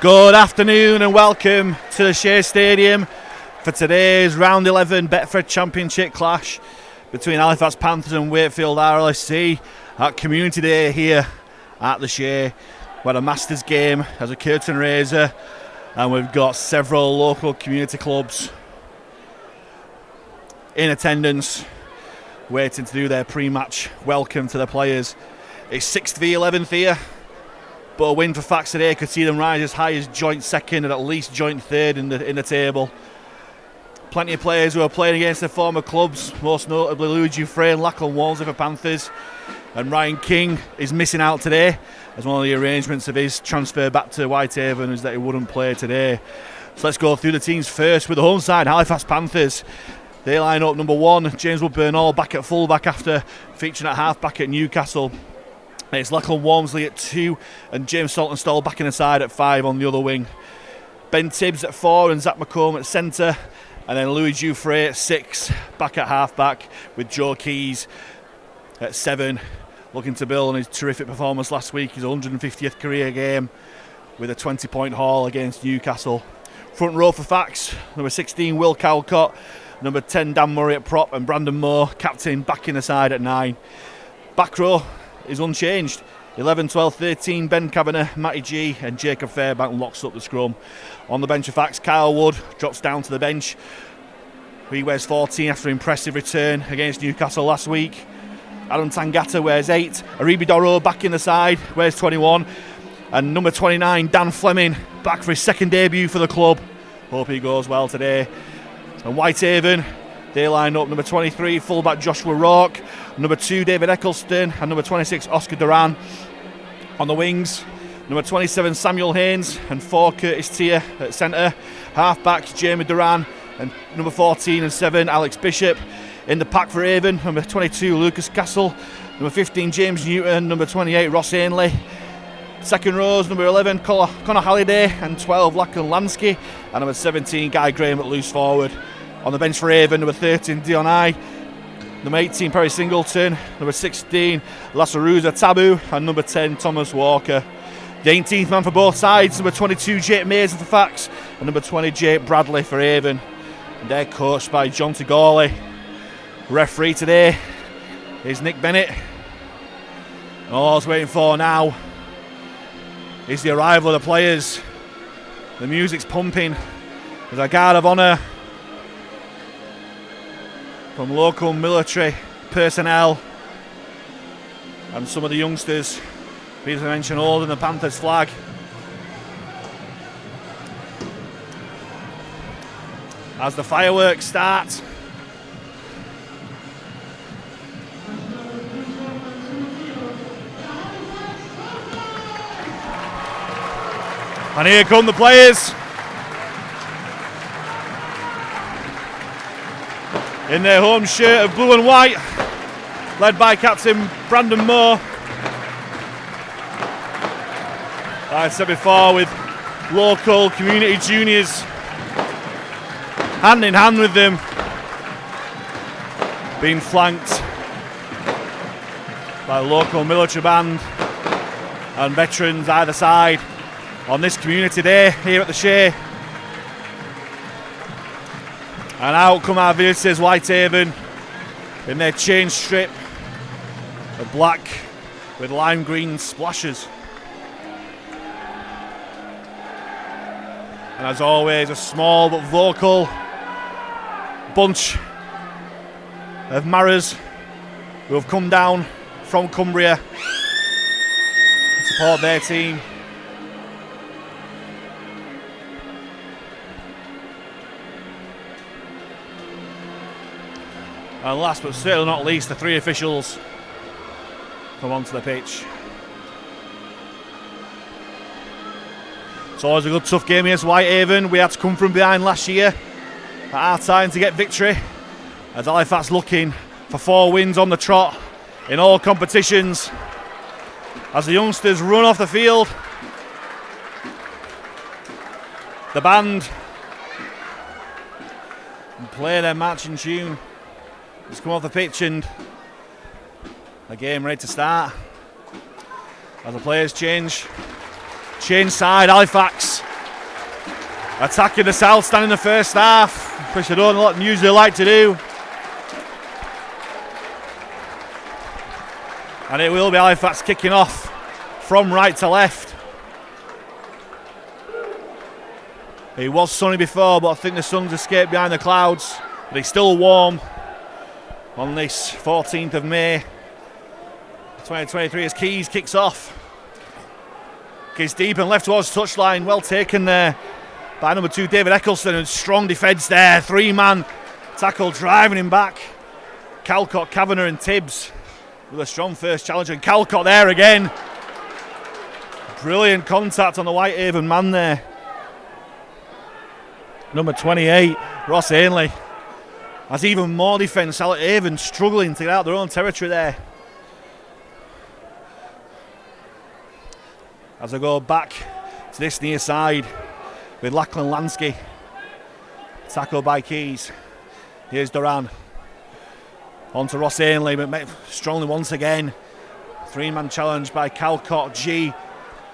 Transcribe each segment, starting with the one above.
Good afternoon and welcome to the Shay Stadium for today's round 11 Betfred Championship clash between Halifax Panthers and Whitefield RLFC at Community Day here at the Shay. We had a Masters game as a curtain raiser, and we've got several local community clubs in attendance waiting to do their pre-match welcome to the players. It's 6th v 11th here, but a win for Fax today could see them rise as high as joint second and at least joint third in the table. Plenty of players who are playing against their former clubs, most notably Luigi Frey and Lachlan Walmsley for Panthers, and Ryan King is missing out today as one of the arrangements of his transfer back to Whitehaven is that he wouldn't play today. So let's go through the teams first with the home side, Halifax Panthers. They line up number 1, James Woodburn-Hall back at full-back after featuring at half-back at Newcastle. It's Lachlan Walmsley at 2 and James Saltonstall back in the side at 5 on the other wing. Ben Tibbs at 4 and Zach McComb at centre. And then Louis Dufresne at 6, back at half-back with Joe Keys at 7. Looking to build on his terrific performance last week, his 150th career game with a 20-point haul against Newcastle. Front row for Fax, number 16 Will Cowcott, number 10 Dan Murray at prop, and Brandon Moore, captain, back in the side at 9. Back row is unchanged. 11, 12, 13, Ben Kavanagh, Matty G and Jacob Fairbank locks up the scrum. On the bench of Fax, Kyle Wood drops down to the bench. He wears 14 after an impressive return against Newcastle last week. Adam Tangata wears 8. Aribi Doro back in the side, wears 21. And number 29, Dan Fleming, back for his second debut for the club. Hope he goes well today. And Whitehaven, they line up number 23, fullback Joshua Rourke, number 2, David Eccleston, and number 26, Oscar Duran. On the wings, number 27, Samuel Haynes, and 4, Curtis Tier at centre. Half-backs, Jamie Duran, and number 14 and 7, Alex Bishop. In the pack for Avon, number 22, Lucas Castle, number 15, James Newton, number 28, Ross Ainley. Second rows, number 11, Connor Halliday, and 12, Lachlan Lansky, and number 17, Guy Graham at loose forward. On the bench for Avon, number 13, Dion I, number 18, Perry Singleton, number 16, Lasaruza Tabu, and number 10, Thomas Walker. The 18th man for both sides, number 22, Jake Mason for Fax, and number 20, Jake Bradley for Avon. And they're coached by John Tagorley. Referee today is Nick Bennett. And all I was waiting for now is the arrival of the players. The music's pumping. There's a guard of honour from local military personnel and some of the youngsters, Peter mentioned, holding the Panthers flag. As the fireworks start, and here come the players in their home shirt of blue and white, led by captain Brandon Moore. Like I said before, with local community juniors hand in hand with them, being flanked by local military band and veterans either side on this community day here at the Shay. And out come our visitors, Whitehaven, in their change strip of black with lime green splashes. And as always, a small but vocal bunch of Maras who have come down from Cumbria to support their team. And last but certainly not least, the 3 officials come onto the pitch. It's always a good tough game against Whitehaven. We had to come from behind last year at our time to get victory, as Halifax looking for 4 wins on the trot in all competitions. As the youngsters run off the field, the band and play their marching tune. Just come off the pitch and the game ready to start. As the players change side, Halifax Attacking the south stand in the first half, which they don't usually like to do. And it will be Halifax kicking off from right to left. It was sunny before, but I think the sun's escaped behind the clouds. But it's still warm on this 14th of May 2023 as Keys kicks off. Kicks deep and left towards touchline. Well taken there by number 2 David Eccleston, and strong defence there. 3-man tackle driving him back. Calcott, Kavanagh and Tibbs with a strong first challenge, and Calcott there again. Brilliant contact on the Whitehaven man there. Number 28, Ross Ainley, has even more defence. Whitehaven struggling to get out their own territory there. As I go back to this near side with Lachlan Lansky. Tackled by Keys. Here's Duran. On to Ross Ainley, but strongly once again. 3-man challenge by Calcott, G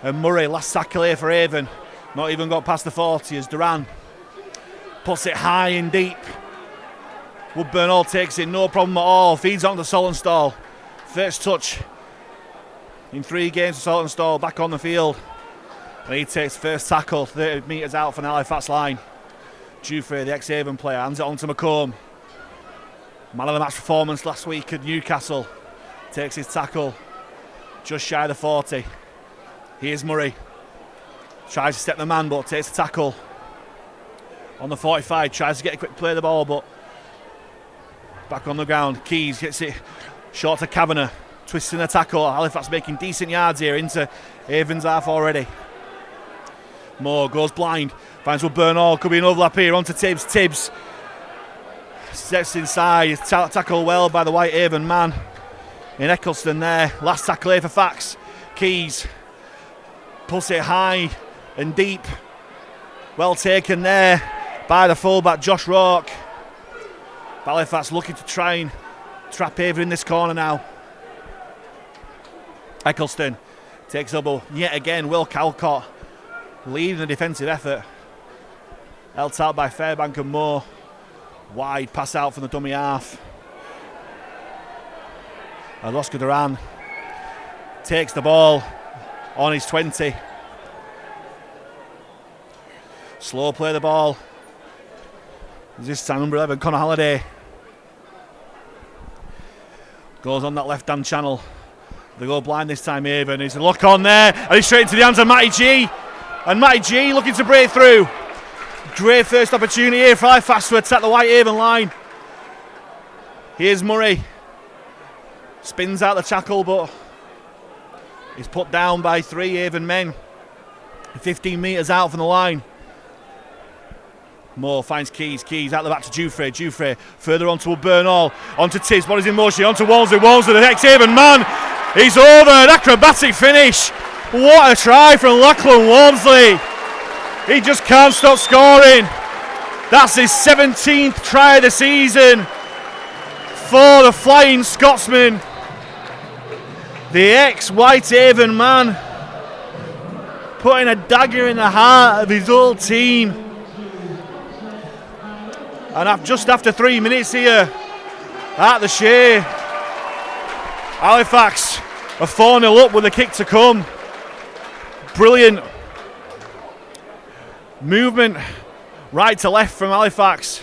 and Murray. Last tackle here for Haven. Not even got past the 40 as Duran puts it high and deep. Woodburn all takes it, no problem at all. Feeds on to Saltonstall. First touch in 3 games for Saltonstall, back on the field. And he takes first tackle 30 metres out from the Halifax line. Dufresne, the ex-Haven player, hands it on to McComb. Man of the match performance last week at Newcastle. Takes his tackle just shy of the 40. Here's Murray. Tries to step the man, but takes the tackle on the 45. Tries to get a quick play of the ball, but back on the ground. Keys gets it short to Kavanagh. Twisting the tackle. Halifax making decent yards here into Haven's half already. Moore goes blind. Finds Woodburn Hall. Could be an overlap here. On to Tibbs. Tibbs steps inside. Tackle well by the Whitehaven man in Eccleston there. Last tackle here for Fax. Keys puts it high and deep. Well taken there by the fullback Josh Rourke. Halifax looking to try and trap Haven in this corner now. Eccleston takes up yet again. Will Calcott leading the defensive effort. Held out by Fairbank and Moore. Wide pass out from the dummy half. And Oscar Duran takes the ball on his 20. Slow play the ball. This time number 11, Connor Halliday. Goes on that left-hand channel. They go blind this time, Haven. He's a lock on there, and he's straight into the hands of Matty G. And Matty G looking to break through. Great first opportunity here for Halifax to attack the Whitehaven line. Here's Murray. Spins out the tackle, but he's put down by 3 Haven men. 15 metres out from the line. Moore finds Keys. Keys out the back to Dufresne. Dufresne further on to Woodburn Hall. On to Tibbs. Body's in motion. On to Walmsley. Walmsley, the ex-Haven man. He's over. An acrobatic finish. What a try from Lachlan Walmsley. He just can't stop scoring. That's his 17th try of the season for the Flying Scotsman. The ex-Whitehaven man putting a dagger in the heart of his old team. And just after 3 minutes here at the Shay, Halifax are 4-0 up with a kick to come. Brilliant movement right to left from Halifax.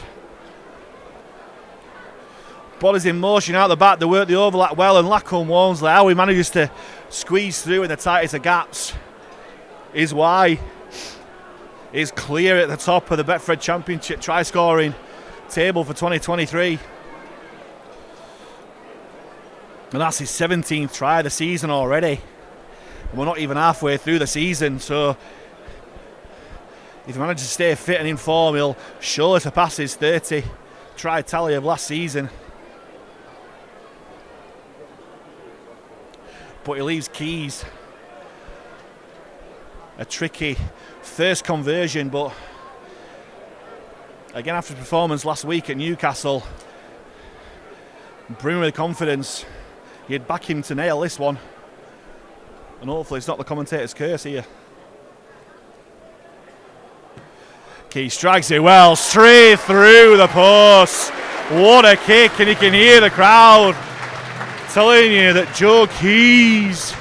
Bodies in motion out the back. They work the overlap well, and Lachlan Walmsley, how he manages to squeeze through in the tightest of gaps is why he's clear at the top of the Betfred Championship try scoring table for 2023. And that's his 17th try of the season already. And we're not even halfway through the season, so if he manages to stay fit and in form, he'll surely surpass his 30 try tally of last season. But he leaves Keys a tricky first conversion, but again, after his performance last week at Newcastle, bring with confidence, you'd back him to nail this one. And hopefully it's not the commentator's curse here. He strikes it well, straight through the post. What a kick, and you can hear the crowd telling you that Joe Keys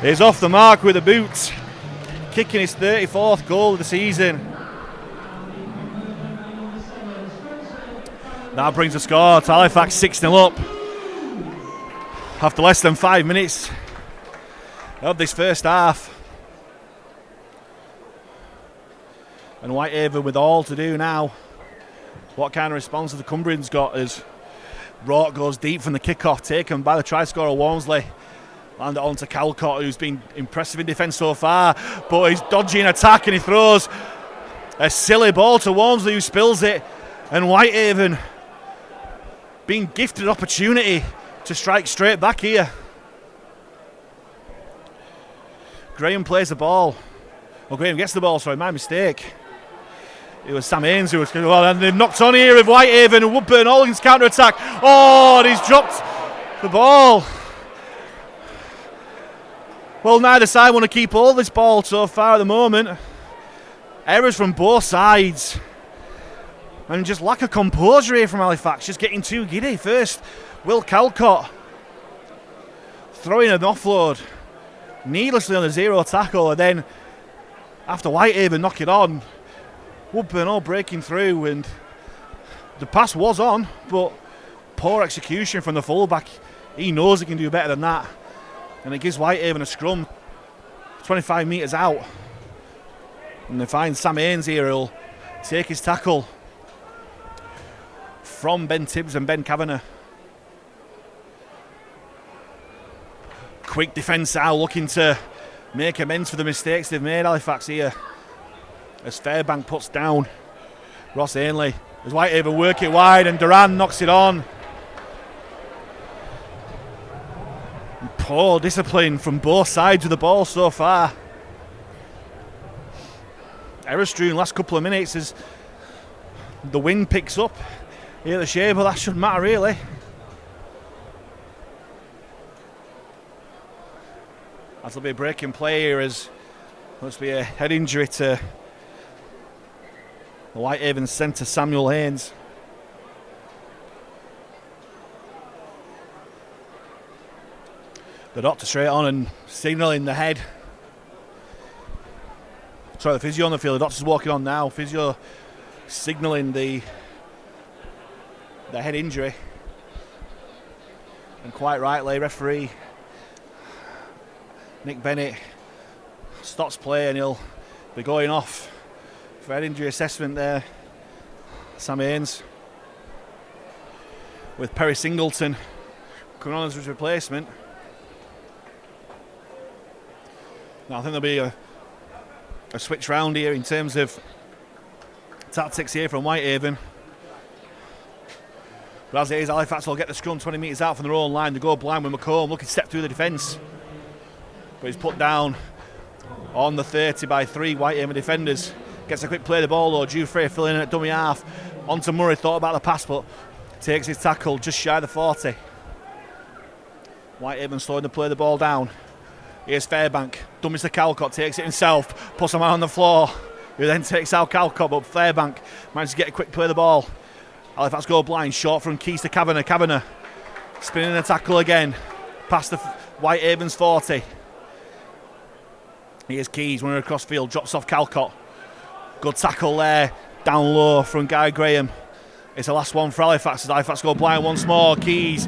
is off the mark with a boot, kicking his 34th goal of the season. That brings the score to Halifax 6-0 up after less than 5 minutes of this first half. And Whitehaven with all to do now. What kind of response have the Cumbrians got as Rourke goes deep from the kickoff, taken by the try scorer Walmsley. Land it on to Calcott, who's been impressive in defence so far, but he's dodging attack and he throws a silly ball to Walmsley, who spills it. And Whitehaven being gifted an opportunity to strike straight back here. Graham plays the ball. Well, Graham gets the ball, sorry, my mistake. It was Sam Haynes who was going, well, and they've knocked on here with Whitehaven and Woodburn all against counter attack. Oh, and he's dropped the ball. Well, neither side want to keep all this ball so far at the moment. Errors from both sides. And just lack of composure here from Halifax, just getting too giddy. First, Will Calcott throwing an offload needlessly on a zero tackle, and then after Whitehaven knock it on, Woodburn all breaking through, and the pass was on, but poor execution from the fullback. He knows he can do better than that, and it gives Whitehaven a scrum 25 metres out, and they find Sam Haynes here who'll take his tackle from Ben Tibbs and Ben Kavanagh. Quick defence now, looking to make amends for the mistakes they've made, Halifax here, as Fairbank puts down Ross Ainley. As Whitehaven work it wide and Duran knocks it on. And poor discipline from both sides of the ball so far. Error strewn last couple of minutes as the wind picks up here at the Shay, but that shouldn't matter really. That'll be a breaking play here, as must be a head injury to the Whitehaven centre Samuel Haynes. The doctor straight on and signalling the head. Sorry, the physio on the field. The doctor's walking on now. Physio signalling the head injury. And quite rightly, referee Nick Bennett stops play and he'll be going off for head injury assessment there. Sam Haynes with Perry Singleton coming on as his replacement. Now I think there'll be a switch round here in terms of tactics here from Whitehaven. But as it is, Halifax will get the scrum 20 metres out from their own line. They go blind with McComb looking to step through the defence. But he's put down on the 30 by 3 Whitehaven defenders. Gets a quick play of the ball though. Dufresne filling in at dummy half. Onto Murray, thought about the pass but takes his tackle just shy of the 40. Whitehaven slowing to play the ball down. Here's Fairbank. Dummies to Calcott, takes it himself. Puts a man on the floor, who then takes out Calcott, but Fairbank manages to get a quick play of the ball. Halifax go blind, short from Keys to Kavanagh. Kavanagh spinning the tackle again. Past the Whitehaven's 40. Here's Keys running across field, drops off Calcott. Good tackle there, down low from Guy Graham. It's the last one for Halifax as Halifax go blind once more. Keys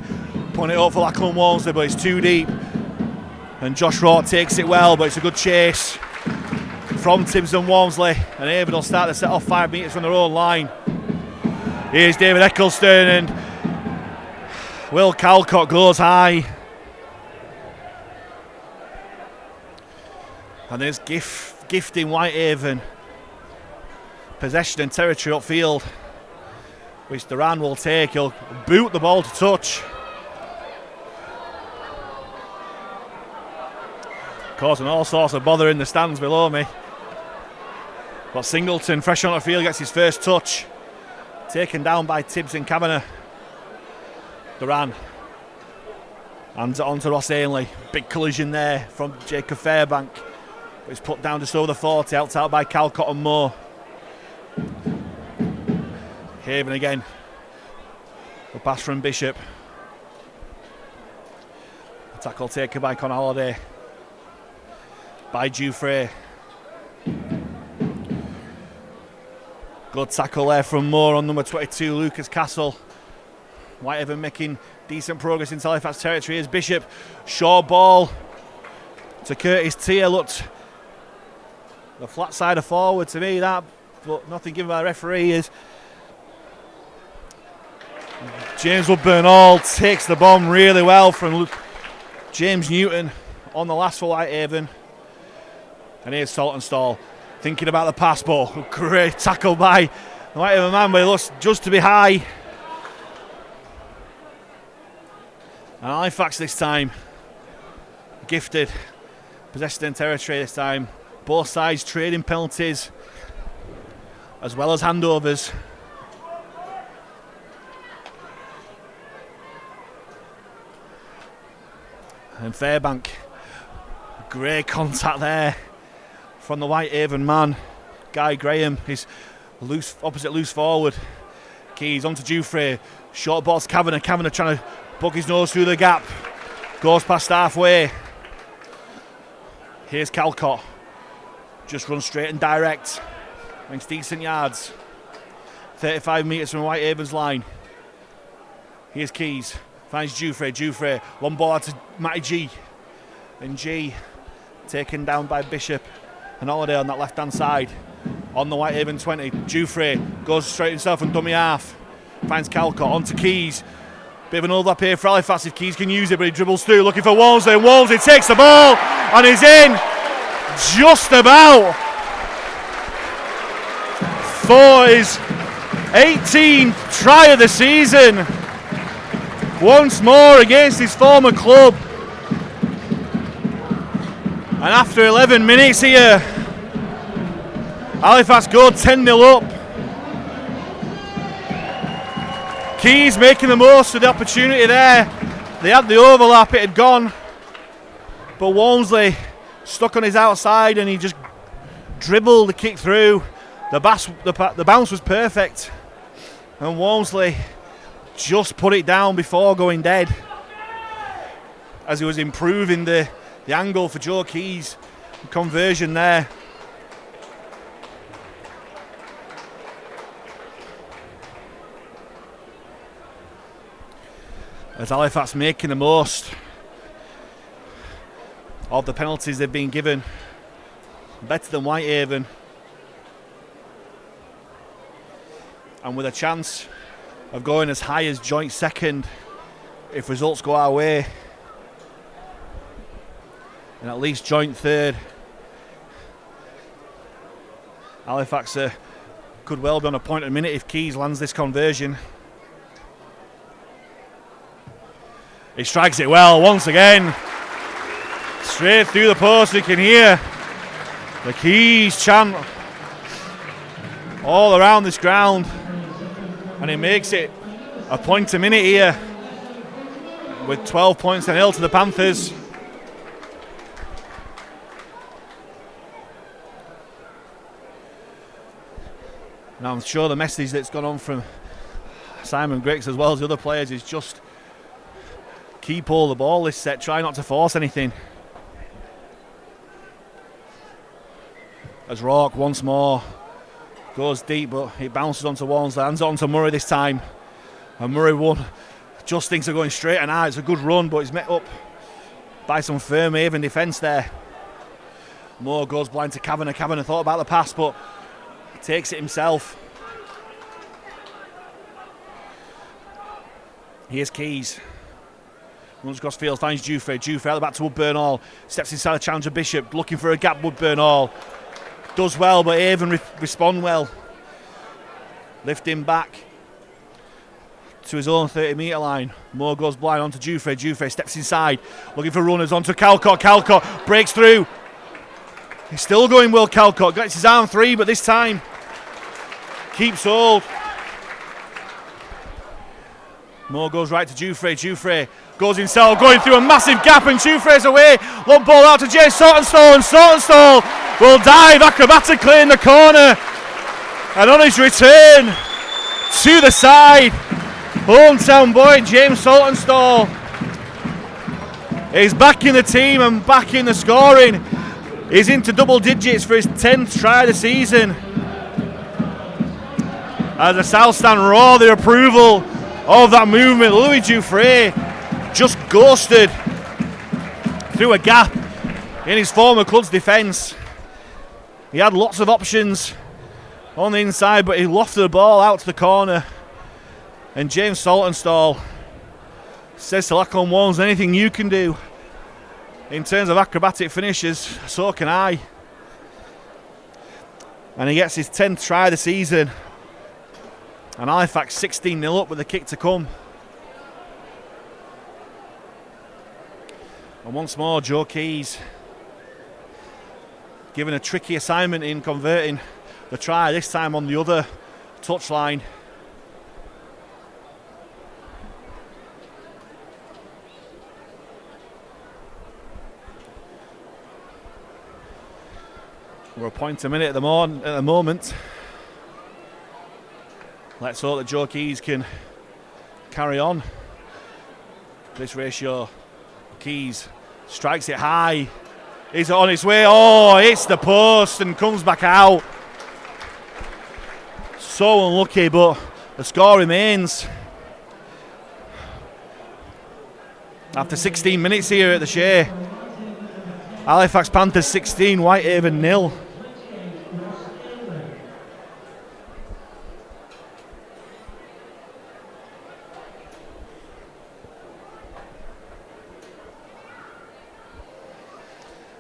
putting it up for Lachlan Walmsley, but it's too deep. And Josh Rourke takes it well, but it's a good chase from Tibbs and Walmsley. And Haven will start to set off 5 metres from their own line. Here's David Eccleston and Will Calcott goes high. And there's gifting Whitehaven possession and territory upfield, which Duran will take. He'll boot the ball to touch, causing all sorts of bother in the stands below me. But Singleton, fresh on the field, gets his first touch. Taken down by Tibbs and Kavanagh. Duran hands it on to Ross Ainley. Big collision there from Jacob Fairbank. But it's put down just over the 40, out by Calcott and Moore. Haven again. The pass from Bishop. A tackle taken by Conor Holiday. By Dufresne. Good tackle there from Moore on number 22, Lucas Castle. Whitehaven making decent progress into Halifax territory as Bishop. Short ball to Curtis Tier. Looked the flat side of forward to me, that, but nothing given by the referee. Is James Woodburn-Hall takes the bomb really well from James Newton on the last for Whitehaven. And here's Saltonstall thinking about the pass ball. Great tackle by the Whitehaven man, but he looks just to be high. And Halifax this time gifted possession territory this time. Both sides trading penalties as well as handovers. And Fairbank, great contact there from the Whitehaven man. Guy Graham is loose, opposite loose forward. Keys onto Dufresne. Short ball to Kavanagh. Kavanagh trying to bug his nose through the gap. Goes past halfway. Here's Calcott. Just runs straight and direct. Makes decent yards. 35 metres from Whitehaven's line. Here's Keys. Finds Dufresne. Dufresne. One ball out to Matty G. And G taken down by Bishop and Holiday on that left hand side. On the Whitehaven 20. Dufresne goes straight himself and dummy half. Finds Calcott onto Keys. Bit of an overlap here for Halifax if Keys can use it, but he dribbles through looking for Walmsley. And Walmsley takes the ball and is in just about for his 18th try of the season. Once more against his former club. And after 11 minutes here, Halifax go 10-0 up. Keys making the most of the opportunity there. They had the overlap, it had gone. But Walmsley stuck on his outside and he just dribbled the kick through. The bounce was perfect. And Walmsley just put it down before going dead. As he was improving the angle for Joe Keys. Conversion there. As Halifax making the most of the penalties they've been given. Better than Whitehaven. And with a chance of going as high as joint second if results go our way. And at least joint third. Halifax could well be on a point a minute if Keys lands this conversion. He strikes it well once again. Straight through the post, you can hear the Keys chant all around this ground. And he makes it a point a minute here with 12 points to nil to the Panthers. Now I'm sure the message that's gone on from Simon Griggs as well as the other players is just keep all the ball this set, try not to force anything. As Rourke once more goes deep, but it bounces onto Walmsley, hands it onto Murray this time. And Murray just thinks of going straight and hard. It's a good run, but he's met up by some firm Haven defence there. Moore goes blind to Kavanagh. Kavanagh thought about the pass, but takes it himself. Here's Keys. Runs across field, finds Dufresne. Dufresne out the back to Woodburn-Hall. Steps inside the challenger Bishop, looking for a gap. Woodburn-Hall does well, but Haven respond well. Lift him back to his own 30-metre line. Moore goes blind onto Dufresne. Dufresne steps inside, looking for runners onto Calcott. Calcott breaks through. He's still going well, Calcott. Gets his arm free, but this time keeps hold. Moore goes right to Dufresne. Dufresne goes himself, going through a massive gap, and Dufresne's away. Long ball out to Jay Saltonstall, and Saltonstall will dive acrobatically in the corner. And on his return, to the side. Hometown boy James Saltonstall is back in the team and back in the scoring. He's into double digits for his 10th try of the season. As the South Stand roar their approval of that movement, Louis Dufresne just ghosted through a gap in his former club's defence. He had lots of options on the inside, but he lofted the ball out to the corner. And James Saltonstall says to Lachlan Walnes, anything you can do in terms of acrobatic finishes, so can I. And he gets his 10th try of the season. And Halifax 16-0 up with the kick to come. And once more, Joe Keys given a tricky assignment in converting the try, this time on the other touchline. We're a point a minute at the moment. Let's hope that Joe Keys can carry on this ratio. Keys strikes it high. Is it on its way? Oh, hits the post and comes back out. So unlucky, but the score remains. After 16 minutes here at the Shay, Halifax Panthers 16, Whitehaven 0.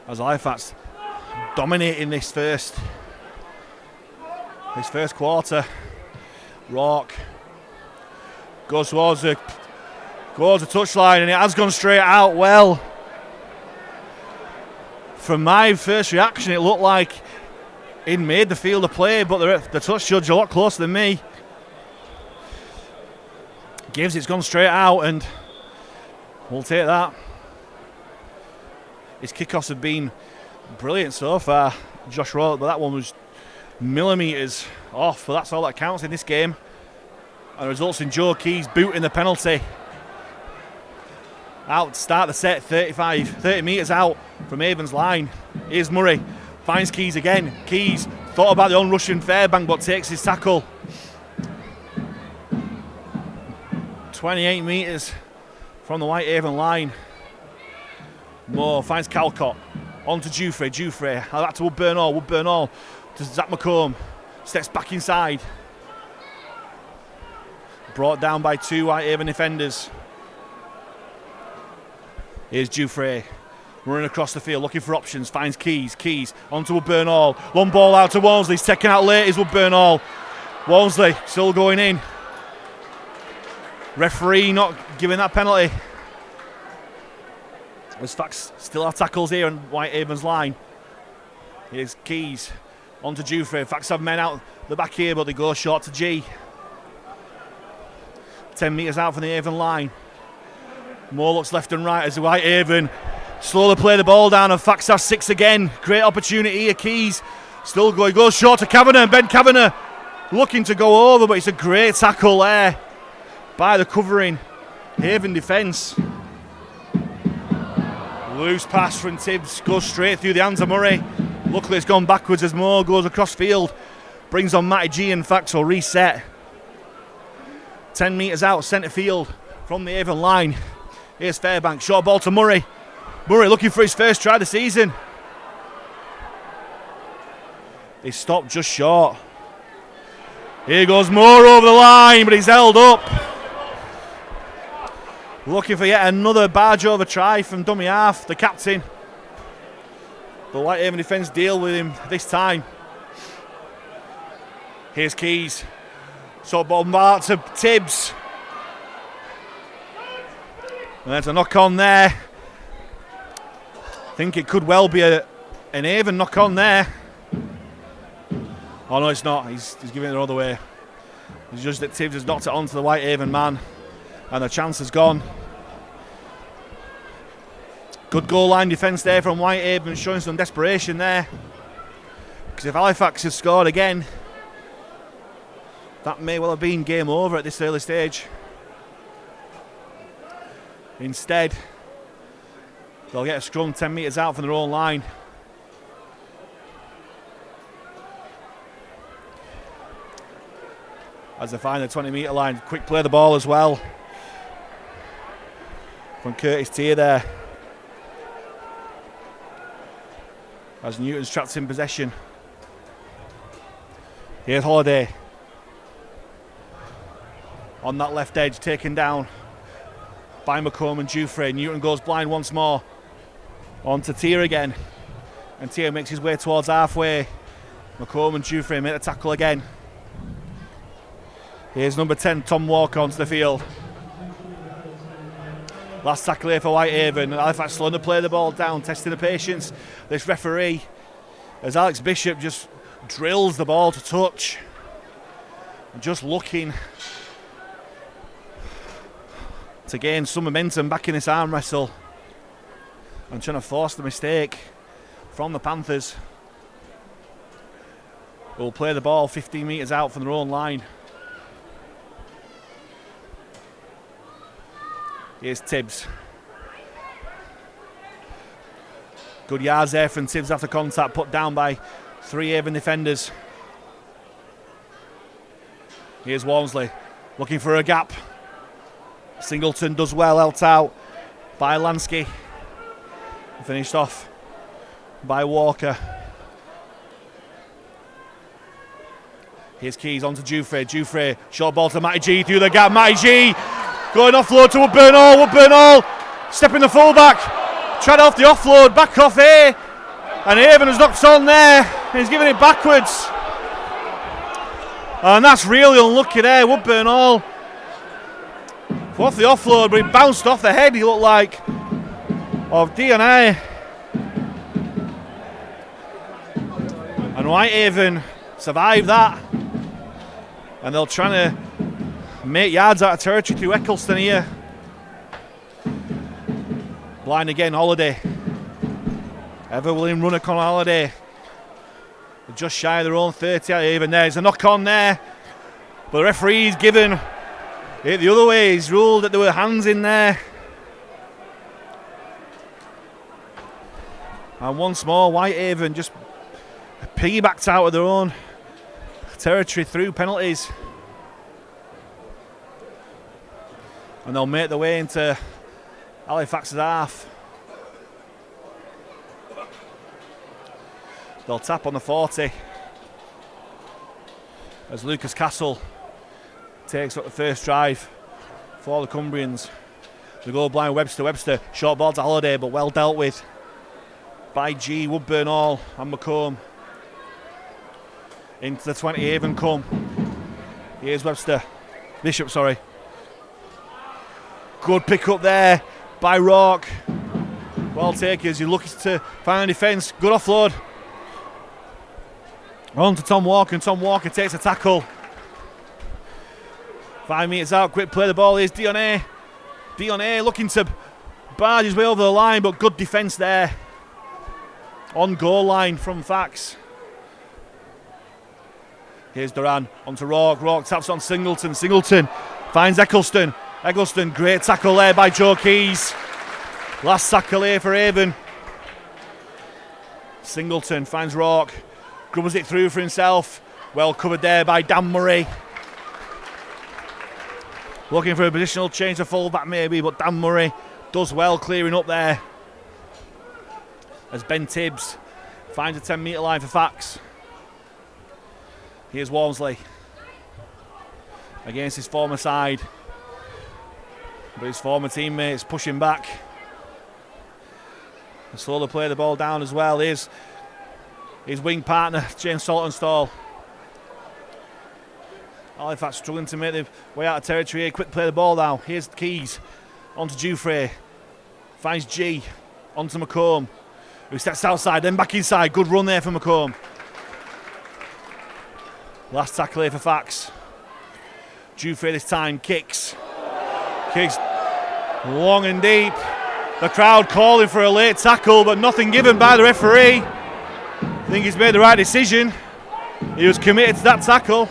As Halifax dominating this first quarter. Rourke goes towards the touchline and it has gone straight out well. From my first reaction, it looked like he'd made the field of play, but the touch judge a lot closer than me. Gives it's gone straight out, and we'll take that. His kickoffs have been brilliant so far, Josh Rourke, but that one was millimetres off, but that's all that counts in this game. And results in Joe Keys booting the penalty. Out to start the set, 30 metres out from Haven's line. Here's Murray, finds Keys again. Keys thought about the on-rushing Fairbank, but takes his tackle. 28 metres from the Whitehaven line. Moore finds Calcott, on to Dufresne, back to Woodburn Hall to Zach McComb, steps back inside. Brought down by two Whitehaven defenders. Here's Dufresne, running across the field, looking for options, finds Keys, onto Woodburn Hall. Long ball out to Walmsley, he's taken out late, is Woodburn Hall. Walmsley still going in. Referee not giving that penalty. As Fax still have tackles here on Whitehaven's line. Here's Keys, onto Dufresne. Fax have men out the back here, but they go short to G. 10 metres out from the Haven line. Moore looks left and right as the Whitehaven slowly play the ball down, and Fax has 6 again. Great opportunity here. Keys still going, goes short to Kavanagh, and Ben Kavanagh looking to go over, but it's a great tackle there by the covering Haven defence. Loose pass from Tibbs, goes straight through the hands of Murray. Luckily it's gone backwards as Moore goes across field. Brings on Matty G, and Fax will reset. 10 metres out, centre field from the Haven line. Here's Fairbank, short ball to Murray. Murray looking for his first try of the season. He stopped just short. Here goes Moore over the line, but he's held up. Looking for yet another barge over try from dummy half, the captain. The Whitehaven defence deal with him this time. Here's Keys. So bombard to Tibbs. And there's a knock on there. I think it could well be an Haven knock on there. Oh no, it's not. He's giving it the other way. It's just that Tibbs has knocked it onto the Whitehaven man, and the chance has gone. Good goal line defence there from Whitehaven, showing some desperation there. Because if Halifax has scored again, That may well have been game over at this early stage. Instead, they'll get a scrum 10 metres out from their own line. As they find the 20-metre line, quick play the ball as well from Curtis Tier there. As Newton's trapped in possession. Here's Holiday. On that left edge, taken down by McComb and Dufresne. Newton goes blind once more. On to Tier again. And Tier makes his way towards halfway. McComb and Dufresne make the tackle again. Here's number 10, Tom Walker, onto the field. Last tackle here for Whitehaven. Halifax slowing to play the ball down, testing the patience. This referee, as Alex Bishop just drills the ball to touch. Just looking to gain some momentum back in this arm wrestle. And trying to force the mistake from the Panthers, who will play the ball 15 metres out from their own line. Here's Tibbs. Good yards there from Tibbs after contact, put down by 3 Haven defenders. Here's Walmsley looking for a gap. Singleton does well, helped out by Lansky. Finished off by Walker. Here's Keys onto Dufresne. Dufresne, short ball to Matty G through the gap. Matty G going offload to Woodburn Hall. Woodburn Hall stepping the fullback. Tried off the offload, back off here. And Haven has knocked on there. And he's giving it backwards. And that's really unlucky there. Woodburn Hall off the offload, but he bounced off the head, he looked like, of DNA. And Whitehaven survived that. And they're trying to make yards out of territory through Eccleston here. Blind again, Holiday. Ever willing runner on Holiday. They're just shy of their own 30 out even there. There's a knock on there. But the referee's given it the other way. He's ruled that there were hands in there. And once more, Whitehaven just piggybacked out of their own territory through penalties. And they'll make their way into Halifax's half. They'll tap on the 40 as Lucas Castle takes up the first drive for the Cumbrians. They go blind Webster, short ball to Holiday, but well dealt with by G, Woodburn Hall and McComb. Into the 20 Haven come. Here's Bishop, sorry. Good pick up there by Rourke. Well taken as he looks to find a defence. Good offload. On to Tom Walker, and Tom Walker takes a tackle. 5 metres out, quick play the ball. Here's Dionne. Dionne looking to barge his way over the line, but good defence there. On goal line from Fax. Here's Duran onto Rourke. Rourke taps on Singleton. Singleton finds Eccleston. Eccleston, great tackle there by Joe Keys. Last tackle here for Haven. Singleton finds Rourke. Grubbers it through for himself. Well covered there by Dan Murray. Looking for a positional change to fullback maybe, but Dan Murray does well clearing up there. As Ben Tibbs finds a 10 metre line for Fax. Here's Walmsley against his former side. But his former teammates pushing back. And slowly play the ball down as well. Here's his wing partner, James Saltonstall. Halifax struggling to make the way out of territory here. Quick play the ball now. Here's Keys onto Dufresne. Finds G onto McComb, who steps outside, then back inside. Good run there for McComb. Last tackle here for Fax. Dufresne this time kicks. Kicks long and deep. The crowd calling for a late tackle, but nothing given by the referee. I think he's made the right decision. He was committed to that tackle.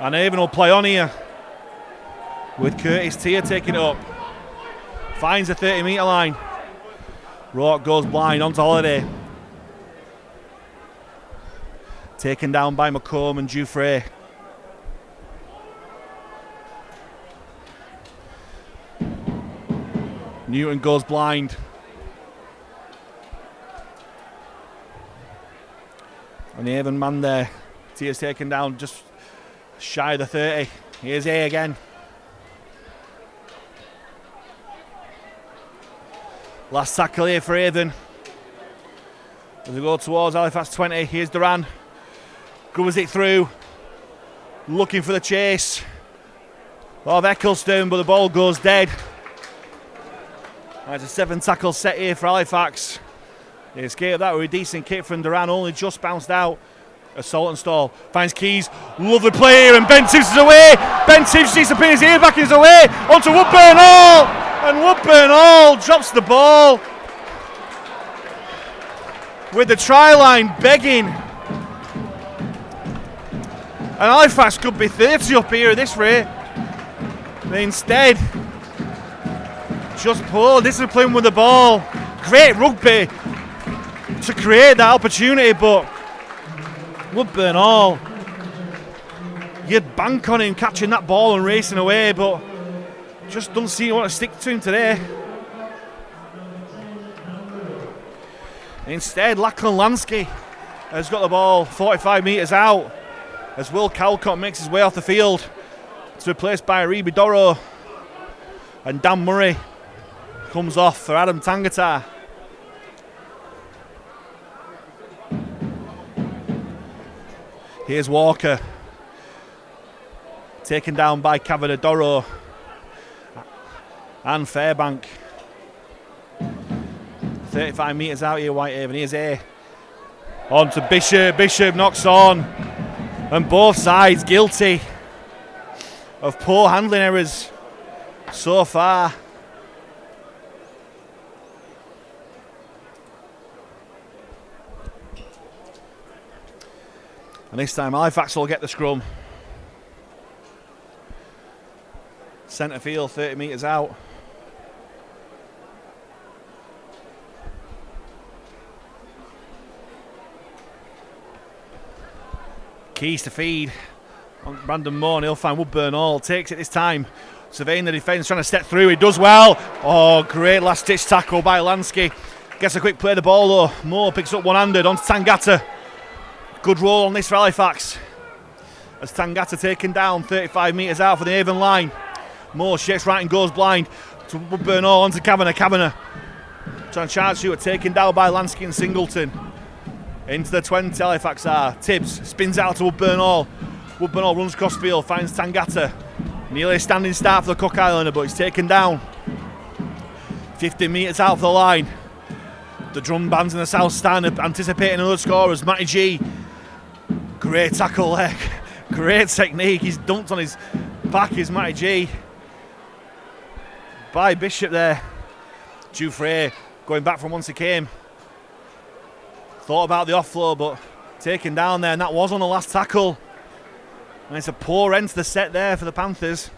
And Haven will play on here with Curtis Tier taking it up. Finds the 30-metre line. Rourke goes blind onto Holiday. Taken down by McComb and Dufresne. Newton goes blind. And the Haven man there. Tier's taken down just shy of the 30. Here's A again. Last tackle here for Haven. As we go towards Halifax 20, here's Duran. Grubbers it through. Looking for the chase of Eccleston, but the ball goes dead. There's a 7 tackle set here for Halifax. They escaped that with a decent kick from Duran, only just bounced out. Assault and stall. Finds Keys. Lovely play here, and Ben Tibbs is away. Ben Tibbs needs to pin his ear back and is away. Onto Woodburn Hall. And Woodburn Hall drops the ball. With the try line begging. And Halifax could be 30 up here at this rate. They instead just poor discipline with the ball. Great rugby to create that opportunity, but Woodburn Hall, you'd bank on him catching that ball and racing away, but just doesn't seem to want to stick to him today. Instead, Lachlan Lansky has got the ball 45 metres out as Will Calcott makes his way off the field. It's replaced by Aribi Doro, and Dan Murray comes off for Adam Tangata. Here's Walker, taken down by Cavadadoro and Fairbank. 35 metres out here, Whitehaven. Here's A. On to Bishop. Bishop knocks on. And both sides guilty of poor handling errors so far. And this time Halifax will get the scrum. Centre field, 30 metres out. Keys to feed on Brandon Moore, and he'll find Woodburn Hall. Takes it this time. Surveying the defence, trying to step through. He does well. Oh, great last ditch tackle by Lansky. Gets a quick play of the ball though. Moore picks up one-handed onto Tangata. Good roll on this for Halifax. As Tangata taken down 35 metres out for the Haven line. Moore shakes right and goes blind to Woodburn Hall onto Kavanagh. Kavanagh trying to charge shooter, taken down by Lansky and Singleton. Into the 20, Halifax are. Tibbs spins out to Woodburn Hall. Woodburn Hall runs cross field, finds Tangata. Nearly a standing start for the Cook Islander, but he's taken down. 15 metres out for the line. The drum bands in the south stand anticipating another score as Matty G. Great tackle there. Great technique. He's dunked on his back, is Matty G. By Bishop there. Dufresne going back from once he came. Thought about the offload, but taken down there, and that was on the last tackle. And it's a poor end to the set there for the Panthers.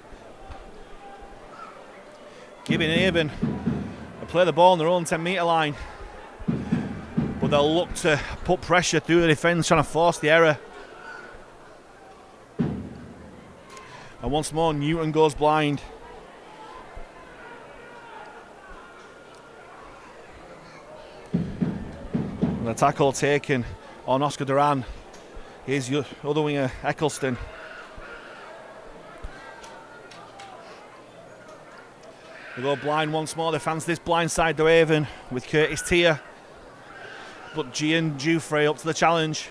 Giving Haven to play the ball on their own 10-metre line. But they'll look to put pressure through the defence, trying to force the error. And once more, Newton goes blind. And the tackle taken on Oscar Duran. Here's your other winger, Eccleston. They go blind once more. They fancy this blind side to Haven with Curtis Tier. But G and Dufresne up to the challenge.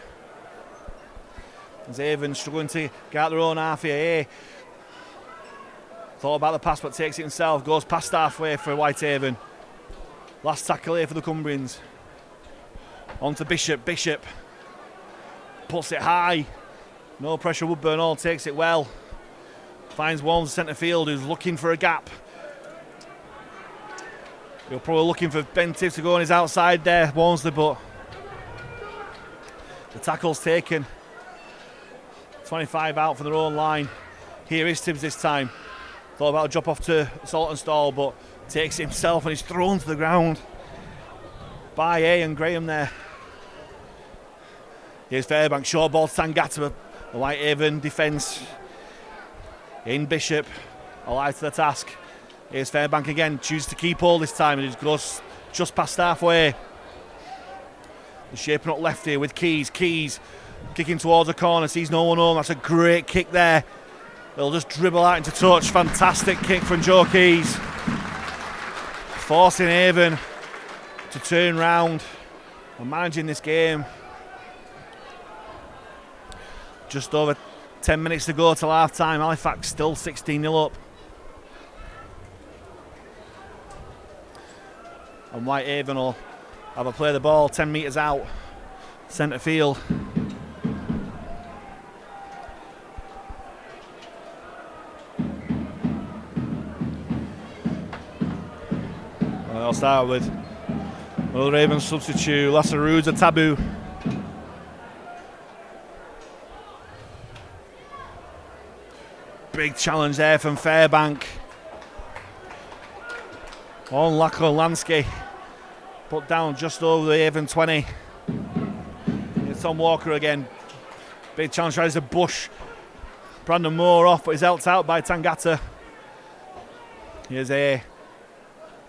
As Haven struggling to get out their own half here. Thought about the pass but takes it himself. Goes past halfway for Whitehaven. Last tackle here for the Cumbrians. On to Bishop. Bishop puts it high. No pressure. Woodburn Hall takes it well. Finds Walmsley centre field, who's looking for a gap. You're probably looking for Ben Tibbs to go on his outside there, Walmsley, but the tackle's taken. 25 out for their own line. Here is Tibbs this time. Thought about a drop off to Saltonstall, but takes it himself and he's thrown to the ground by A and Graham there. Here's Fairbank, short ball to Tangata, the Whitehaven defence. In Bishop, alive to the task. Here's Fairbank again, chooses to keep all this time and he goes just past halfway. They're shaping up left here with Keys. Keys kicking towards the corner, sees no one home. That's a great kick there. They'll just dribble out into touch. Fantastic kick from Joe Keys. Forcing Haven to turn round and managing this game. Just over 10 minutes to go till half time. Halifax still 16-0 up. And Whitehaven will have a play the ball 10 metres out, centre field. I'll start with Raven substitute, Lassaruza Taboo. Big challenge there from Fairbank. On Lako Lansky. Put down just over the Haven 20. Here's Tom Walker again. Big challenge, tries to bush Brandon Moore off, but he's helped out by Tangata. Here's A.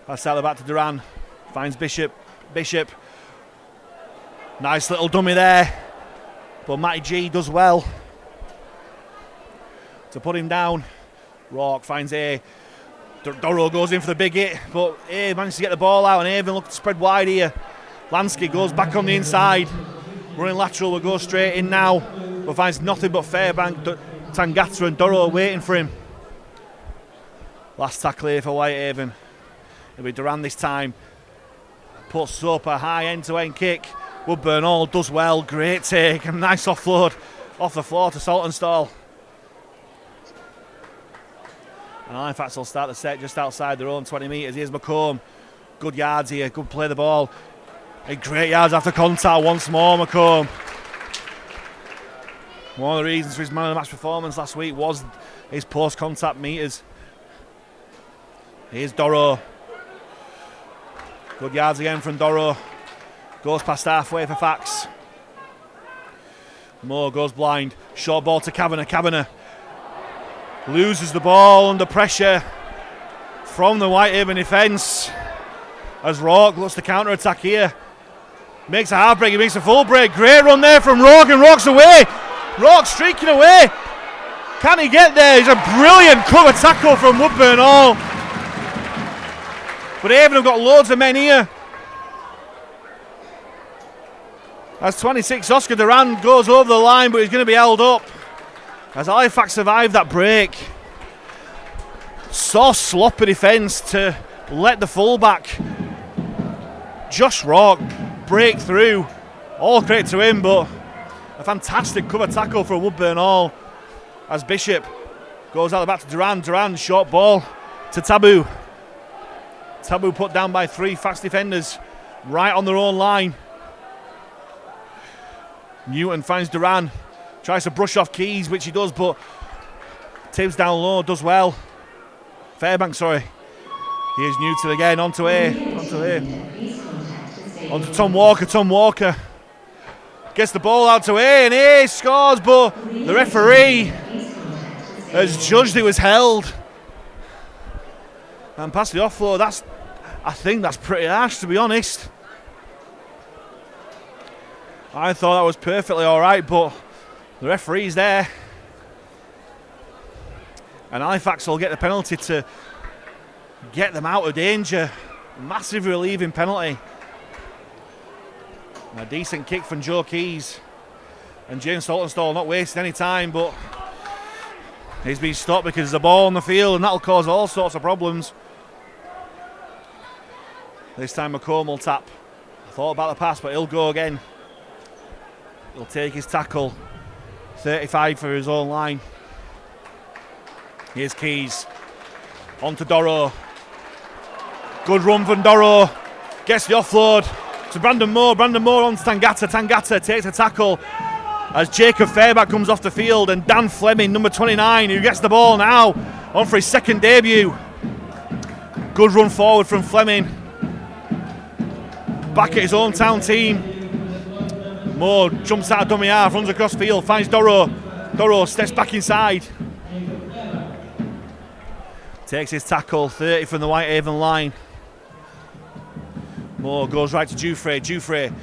Pass out the back to Duran. Finds Bishop. Bishop. Nice little dummy there. But Matty G does well to put him down. Rourke finds A. Doro goes in for the big hit, but A manages to get the ball out and Haven look to spread wide here. Lansky goes back on the inside. Running lateral will go straight in now, but finds nothing but Fairbank, Tangata and Doro waiting for him. Last tackle here for Whitehaven. It'll be Duran this time. Puts up a high end-to-end kick. Woodburn all does well. Great take and nice offload off the floor to Saltonstall. And Halifax will start the set just outside their own 20 metres. Here's McComb. Good yards here. Good play the ball. And great yards after contact once more, McComb. One of the reasons for his man of the match performance last week was his post-contact metres. Here's Doro. Good yards again from Doro. Goes past halfway for Fax. Moore goes blind. Short ball to Kavanagh. Kavanagh loses the ball under pressure from the Whitehaven defence. As Rourke looks to counter-attack here. Makes a half break, he makes a full break. Great run there from Rourke and Rourke's away. Rourke streaking away. Can he get there? He's a brilliant cover tackle from Woodburn Hall. But Haven have got loads of men here. As 26, Oscar Duran goes over the line, but he's going to be held up. As Halifax survived that break. So sloppy defence to let the fullback, Josh Rourke, break through. All credit to him, but a fantastic cover tackle for Woodburn Hall. As Bishop goes out the back to Duran. Duran, short ball to Taboo. Taboo put down by 3 fast defenders right on their own line. Newton finds Duran, tries to brush off Keys, which he does, but Tibbs down low does well. Fairbank, sorry. Here's Newton again, onto A. Onto Tom Walker. Tom Walker gets the ball out to A, and A scores, but the referee has judged it was held. And past the offload, I think that's pretty harsh, to be honest. I thought that was perfectly alright, but the referee's there. And Halifax will get the penalty to get them out of danger. Massive relieving penalty. And a decent kick from Joe Keys. And James Saltonstall not wasting any time, but he's been stopped because there's a ball on the field and that'll cause all sorts of problems. This time McComb will tap. I thought about the pass, but he'll go again. He'll take his tackle. 35 for his own line. Here's Keys. On to Doro. Good run from Doro. Gets the offload to Brandon Moore. Brandon Moore on to Tangata. Tangata takes a tackle. as Jacob Fairback comes off the field, and Dan Fleming, number 29, who gets the ball now, on for his second debut. Good run forward from Fleming. Back at his hometown team. Moore jumps out of dummy half, runs across field, finds Doro. Doro steps back inside. Takes his tackle, 30 from the Whitehaven line. Moore goes right to Jufrey. Jufrey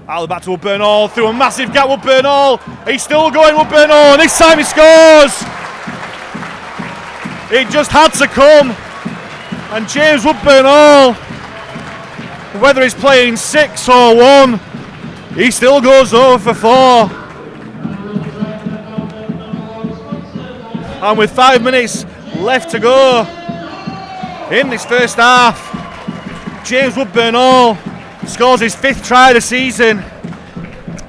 out the back to Woodburn Hall, through a massive gap. Woodburn Hall, he's still going. Woodburn Hall, this time he scores. It just had to come. And James Woodburn Hall, whether he's playing 6 or 1, he still goes over for 4. And with 5 minutes left to go in this first half, James Woodburn Hall scores his 5th try of the season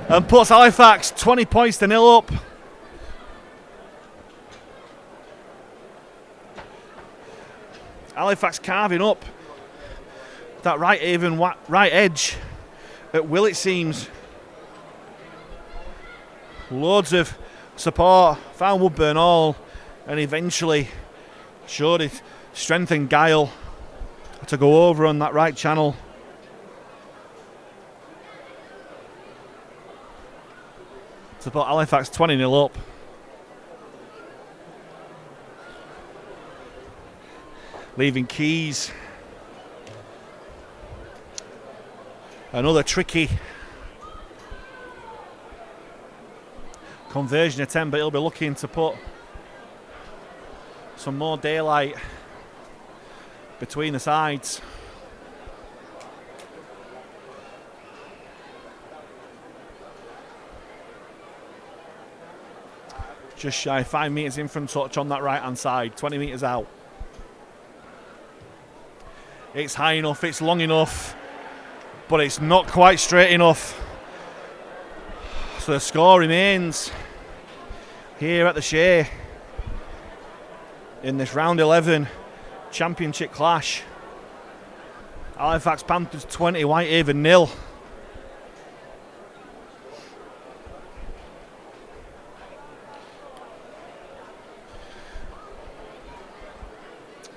and puts Halifax 20 points to 0 up. Halifax carving up that Whitehaven right edge at will, it seems. Loads of support, found Woodburn Hall, and eventually showed his strength and guile to go over on that right channel. To put Halifax 20-0 up. Leaving Keys. Another tricky conversion attempt, but he'll be looking to put some more daylight between the sides. Just shy, 5 metres in from touch on that right hand side, 20 metres out. It's high enough, it's long enough, but it's not quite straight enough. So the score remains here at the Shay in this round 11 championship clash. Halifax Panthers 20, Whitehaven 0.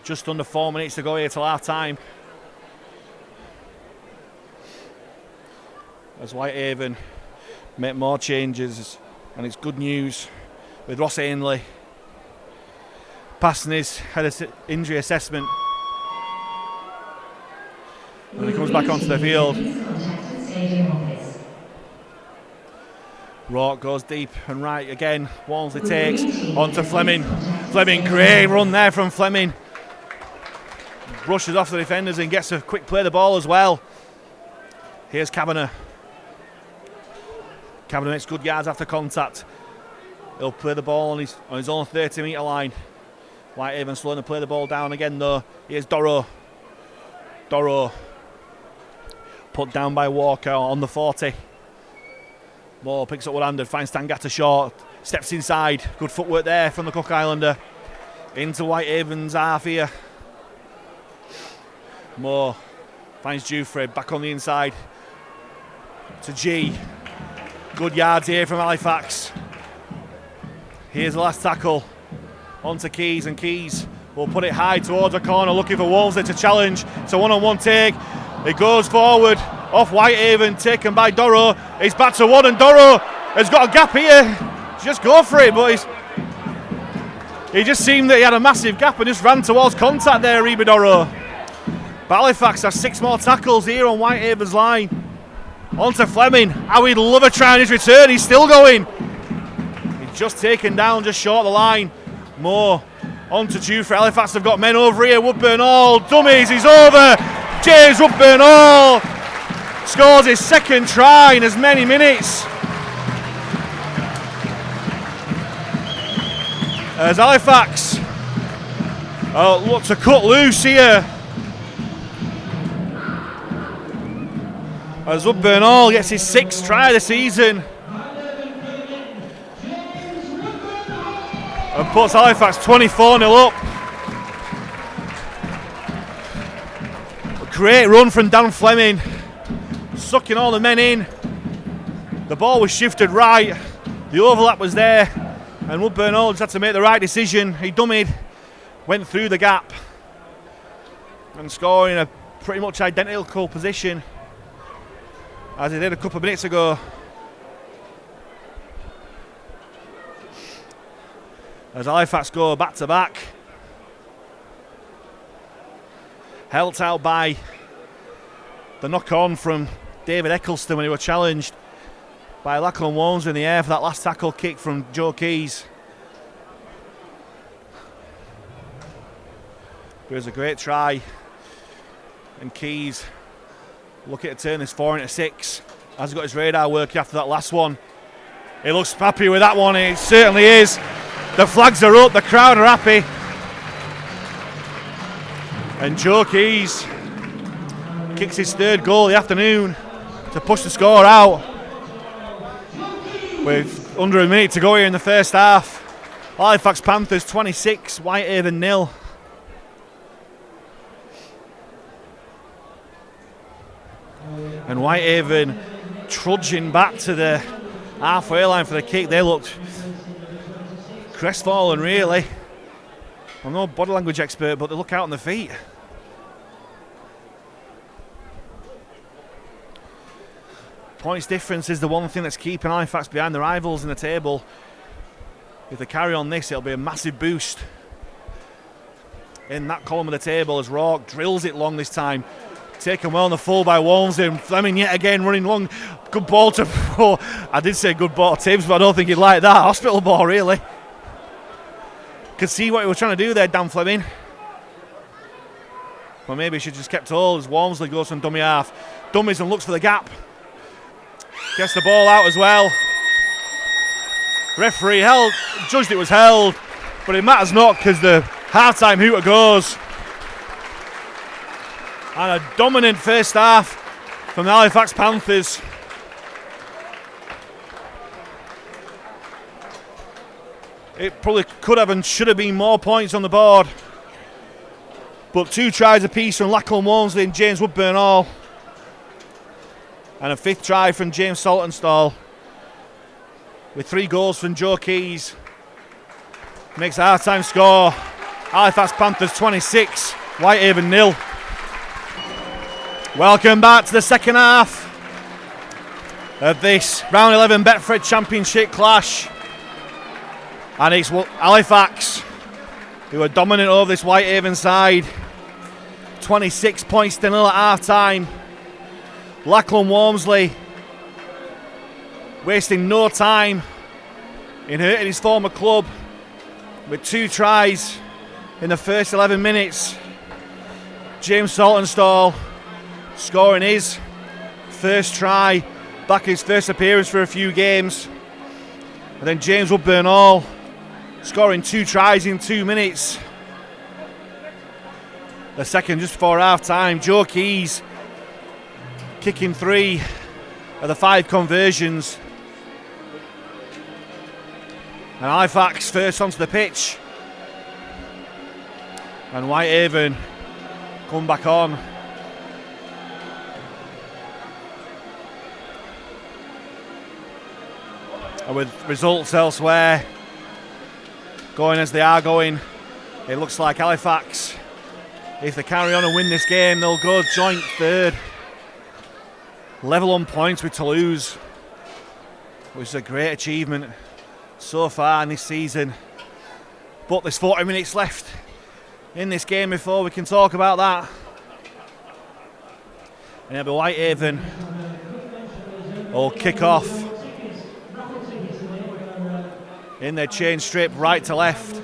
Just under 4 minutes to go here till half time. As Whitehaven make more changes, and it's good news with Ross Ainley passing his injury assessment. And he comes back onto the field. Rourke goes deep and right again. Walmsley takes onto Fleming. Fleming, great run there from Fleming. Brushes off the defenders and gets a quick play of the ball as well. Here's Kavanagh. Kavanagh makes good yards after contact. He'll play the ball on his own 30-metre line. Whitehaven slowing to play the ball down again though. Here's Doro. Doro put down by Walker on the 40. Ball picks up one-handed, finds Tangata short, steps inside. Good footwork there from the Cook Islander. Into Whitehaven's half here. Moore finds Jufrey back on the inside to G. Good yards here from Halifax. Here's the last tackle onto Keys, and Keys will put it high towards the corner, looking for Wolseley to challenge. It's a one-on-one take. It goes forward off Whitehaven, taken by Doro. It's back to one, and Doro has got a gap here. Just go for it, but he just seemed that he had a massive gap and just ran towards contact there, Reba Doro. But Halifax has 6 more tackles here on Whitehaven's line. On to Fleming. How he'd love a try on his return. He's still going. He's just taken down, just short of the line. Moore on to Jufrey. Halifax have got men over here. Woodburn Hall. Dummies. He's over. James Woodburn Hall scores his 2nd try in as many minutes. As Halifax look to cut loose here. As Woodburn Hall gets his 6th try of the season and puts Halifax 24-0 up. A great run from Dan Fleming, sucking all the men in. The ball was shifted right. The overlap was there, and Woodburn Hall just had to make the right decision. He dummied, went through the gap, and scored in a pretty much identical position as he did a couple of minutes ago. As Halifax go back to back. Helped out by the knock on from David Eccleston when he was challenged by Lachlan Walmsley in the air for that last tackle kick from Joe Keys. It was a great try, and Keys looking to turn this 4 into 6. Has got his radar working after that last one. He looks happy with that one, he certainly is. The flags are up, the crowd are happy. And Joe Keys kicks his 3rd goal of the afternoon to push the score out. With under a minute to go here in the first half. Halifax Panthers 26, Whitehaven 0. And Whitehaven trudging back to the halfway line for the kick. They looked crestfallen, really. I'm no body language expert, but they look out on their feet. Points difference is the one thing that's keeping Halifax behind the rivals in the table. If they carry on this, it'll be a massive boost in that column of the table as Rourke drills it long this time. Taken well on the full by Walmsley, and Fleming yet again running long. Good ball to... Oh, I did say good ball to Tibbs, but I don't think he'd like that. Hospital ball, really. Could see what he was trying to do there, Dan Fleming. Well, maybe he should just kept hold as Walmsley goes from dummy half. Dummies and looks for the gap. Gets the ball out as well. Referee judged it was held, but it matters not because the half-time hooter goes. And a dominant first half from the Halifax Panthers. It probably could have and should have been more points on the board. But 2 tries apiece from Lachlan Walmsley and James Woodburn Hall. And a 5th try from James Saltonstall. With 3 goals from Joe Keys. Makes a half-time score. Halifax Panthers 26, Whitehaven 0. Welcome back to the second half of this Round 11 Betfred Championship clash. And it's Halifax who are dominant over this Whitehaven side. 26 points to 0 at half-time. Lachlan Walmsley wasting no time in hurting his former club with 2 tries in the first 11 minutes. James Saltonstall scoring his first try back his first appearance for a few games. And then James Woodburn Hall scoring 2 tries in 2 minutes. The second just before half time. Joe Keys kicking 3 of the 5 conversions. And Halifax first onto the pitch. And Whitehaven come back on. And with results elsewhere going as they are going, it looks like Halifax, if they carry on and win this game, they'll go joint 3rd. Level on points with Toulouse, which is a great achievement so far in this season. But there's 40 minutes left in this game before we can talk about that. And it'll be Whitehaven will kick off in their change strip, right to left.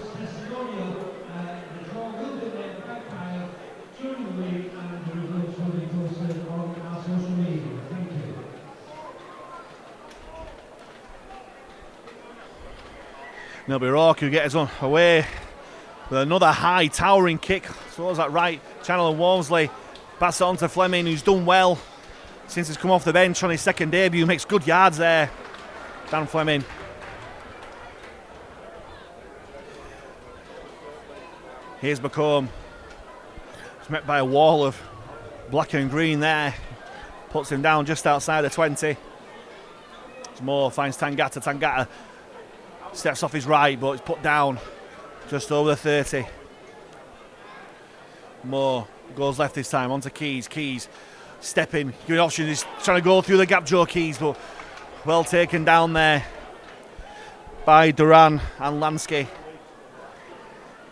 And it'll be Rourke who gets us away with another high towering kick. So was that right channel, and Walmsley pass it on to Fleming, who's done well since he's come off the bench on his second debut. Makes good yards there, Dan Fleming. Here's McComb. He's met by a wall of black and green there. Puts him down just outside the 20. It's Moore finds Tangata. Tangata Steps off his right, but it's put down just over the 30. Moore goes left this time, onto Keys. Keys stepping, giving options. He's trying to go through the gap, Joe Keys, but well taken down there by Duran and Lansky.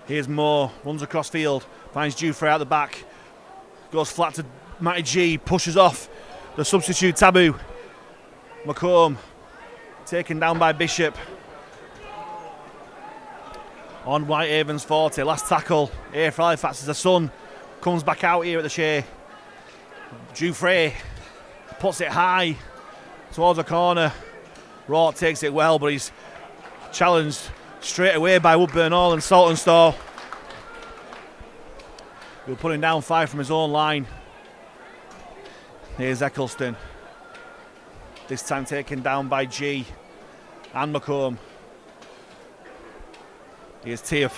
Here's Moore, runs across field, finds Jufrey out the back, goes flat to Matty G, pushes off the substitute Taboo. McComb taken down by Bishop. On Whitehaven's 40, last tackle here for Halifax as the sun comes back out here at the Shay. Jufrey puts it high towards the corner. Rourke takes it well, but he's challenged straight away by Woodburn Hall and Saltonstall. He'll put him down 5 from his own line. Here's Eccleston. This time taken down by G and McComb. Here's Tiaf.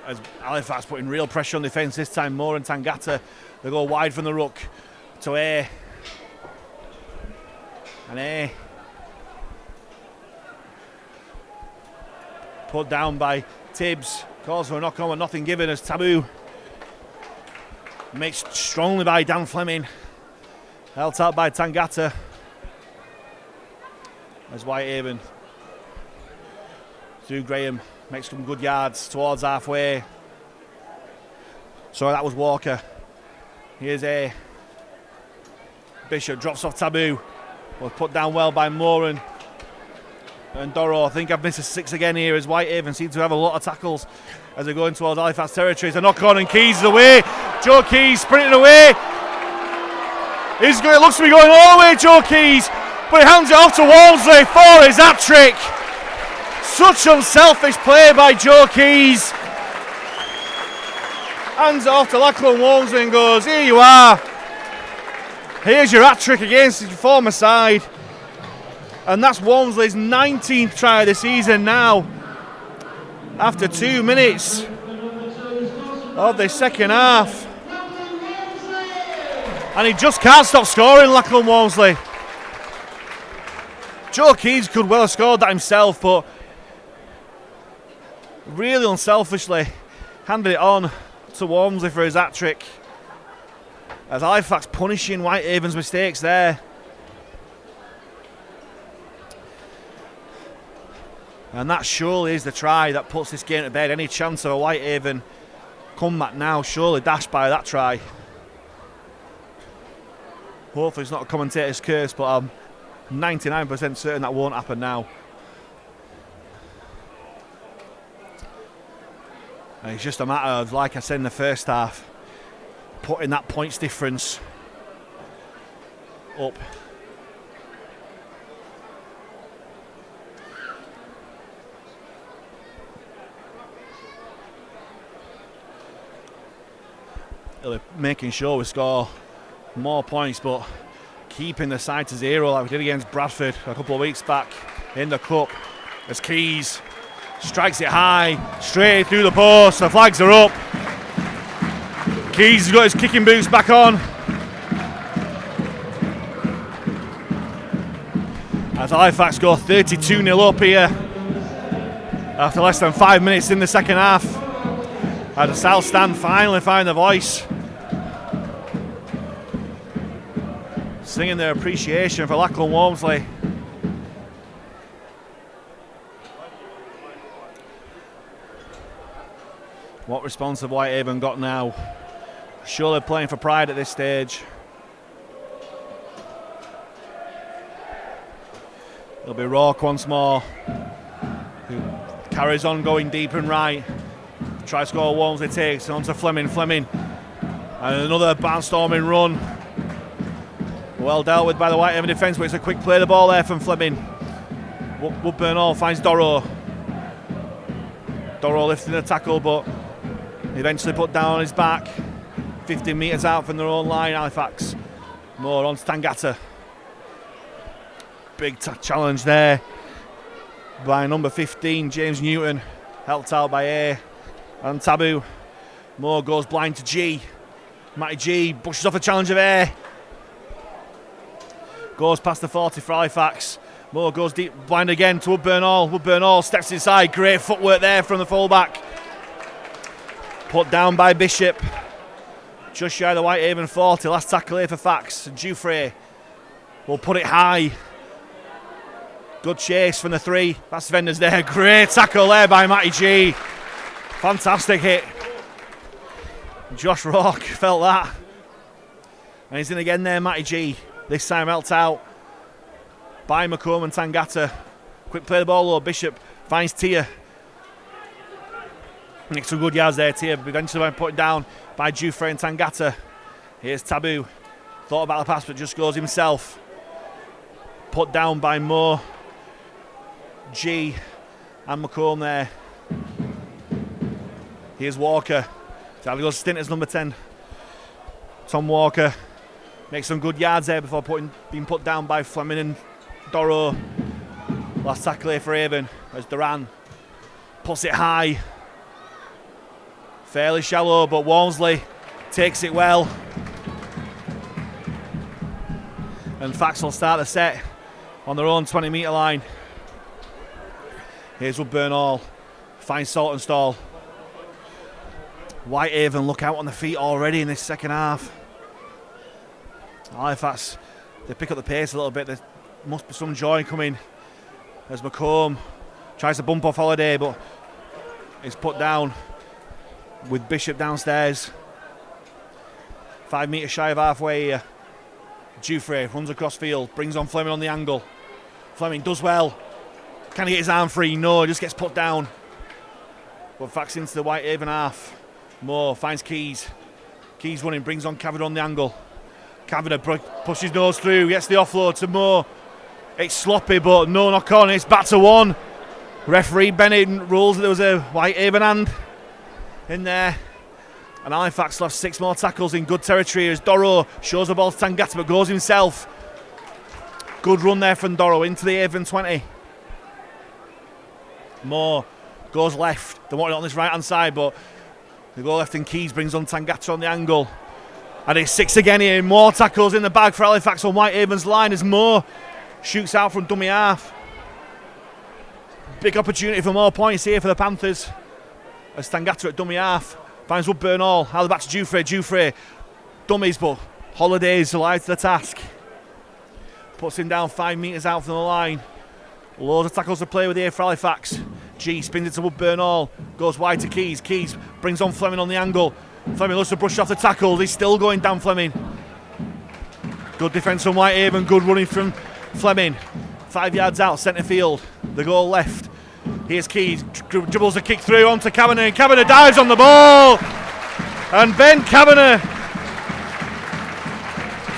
As Halifax putting real pressure on defence this time, Moore and Tangata. They go wide from the ruck to A. And A. Put down by Tibbs. Calls for a knock on with nothing given as Taboo. Mixed strongly by Dan Fleming. Held out by Tangata. As Whitehaven through Graham makes some good yards towards halfway. So that was Walker. Here's A. Bishop drops off Taboo. Was put down well by Moore and Doro. I think I've missed a 6 again here as Whitehaven seem to have a lot of tackles as they're going towards Halifax territory. It's a knock on and Keys is away. Joe Keys sprinting away. It looks to be going all the way, Joe Keys, but he hands it off to Walmsley for his hat-trick. Such unselfish play by Joe Keys. Hands it off to Lachlan Walmsley and goes, here you are. Here's your hat-trick against your former side. And that's Walmsley's 19th try of the season now. After 2 minutes of the second half. And he just can't stop scoring, Lachlan Walmsley. Joe Keys could well have scored that himself, but really unselfishly handed it on to Walmsley for his hat-trick. As Halifax punishing Whitehaven's mistakes there. And that surely is the try that puts this game to bed. Any chance of a Whitehaven comeback now surely dashed by that try. Hopefully it's not a commentator's curse, but I'm 99% certain that won't happen now. And it's just a matter of, like I said in the first half, putting that points difference up. Making sure we score more points, but keeping the side to 0 like we did against Bradford a couple of weeks back in the cup. As Keys strikes it high, straight through the post, the flags are up. Keys has got his kicking boots back on. As Halifax go 32-0 up here after less than 5 minutes in the second half. As the South Stand finally find the voice, singing their appreciation for Lachlan Walmsley. What response have Whitehaven got now? Surely playing for pride at this stage. It'll be Rourke once more, who carries on going deep and right. Tries to score, Walmsley takes on to Fleming. Fleming, and another barnstorming run. Well dealt with by the Whitehaven defence, but it's a quick play the ball there from Fleming. Woodburn Hall finds Doro. Doro lifting the tackle, but eventually put down on his back. 15 metres out from their own line, Halifax. More on to Tangata. Big challenge there by number 15, James Newton. Helped out by A and Taboo. Moore goes blind to G. Matty G pushes off a challenge of A. Goes past the 40 for Halifax. Moore goes deep, blind again to Woodburn Hall. Woodburn Hall steps inside. Great footwork there from the fullback. Put down by Bishop. Just shy of the Whitehaven 40. Last tackle here for Fax. Dufresne will put it high. Good chase from the 3. That's Vendors there. Great tackle there by Matty G. Fantastic hit. Josh Rourke felt that. And he's in again there, Matty G. This time helped out by McComb and Tangata. Quick play the ball low. Bishop finds Tia. Makes some good yards there, Tia. Eventually put it down by Dufresne and Tangata. Here's Taboo. Thought about the pass but just goes himself. Put down by Moore, G and McComb there. Here's Walker. Charlie goes stint as number 10. Tom Walker makes some good yards there before being put down by Fleming and Doro. Last tackle here for Haven as Duran puts it high. Fairly shallow, but Walmsley takes it well. And Fax will start the set on their own 20-metre line. Here's Woodburn Hall. Finds Saltonstall. Whitehaven look out on the feet already in this second half. Halifax, they pick up the pace a little bit. There must be some joy coming as McComb tries to bump off Holiday, but it's put down with Bishop downstairs. 5 metres shy of halfway here. Dufresne runs across field, brings on Fleming on the angle. Fleming does well. Can he get his arm free? No, he just gets put down. But Fax into the Whitehaven half. Moore finds Keys. Keys running, brings on Kavanagh on the angle. Kavanagh pushes nose through, gets the offload to Moore. It's sloppy, but no knock on. It's back to 1. Referee Bennett rules that there was a Whitehaven hand in there. And Halifax left 6 more tackles in good territory as Doro shows the ball to Tangata but goes himself. Good run there from Doro into the Haven 20. Moore goes left. They want it on this right hand side, but they go left and Keys brings on Tangata on the angle. And it's 6 again here. More tackles in the bag for Halifax on Whitehaven's line as Moore shoots out from dummy half. Big opportunity for more points here for the Panthers as Tangata at dummy half finds Woodburn Hall. How back to Dufresne. Dummies, but Holiday's alive to the task. Puts him down 5 metres out from the line. Loads of tackles to play with here for Halifax. G spins it to Woodburn Hall. Goes wide to Keys. Keys brings on Fleming on the angle. Fleming looks to brush off the tackles. He's still going down Fleming. Good defence from Whitehaven. Good running from Fleming. 5 yards out, centre field. The goal left. Here's Keys. Dribbles a kick through onto Kavanagh. And Kavanagh dives on the ball. And Ben Kavanagh,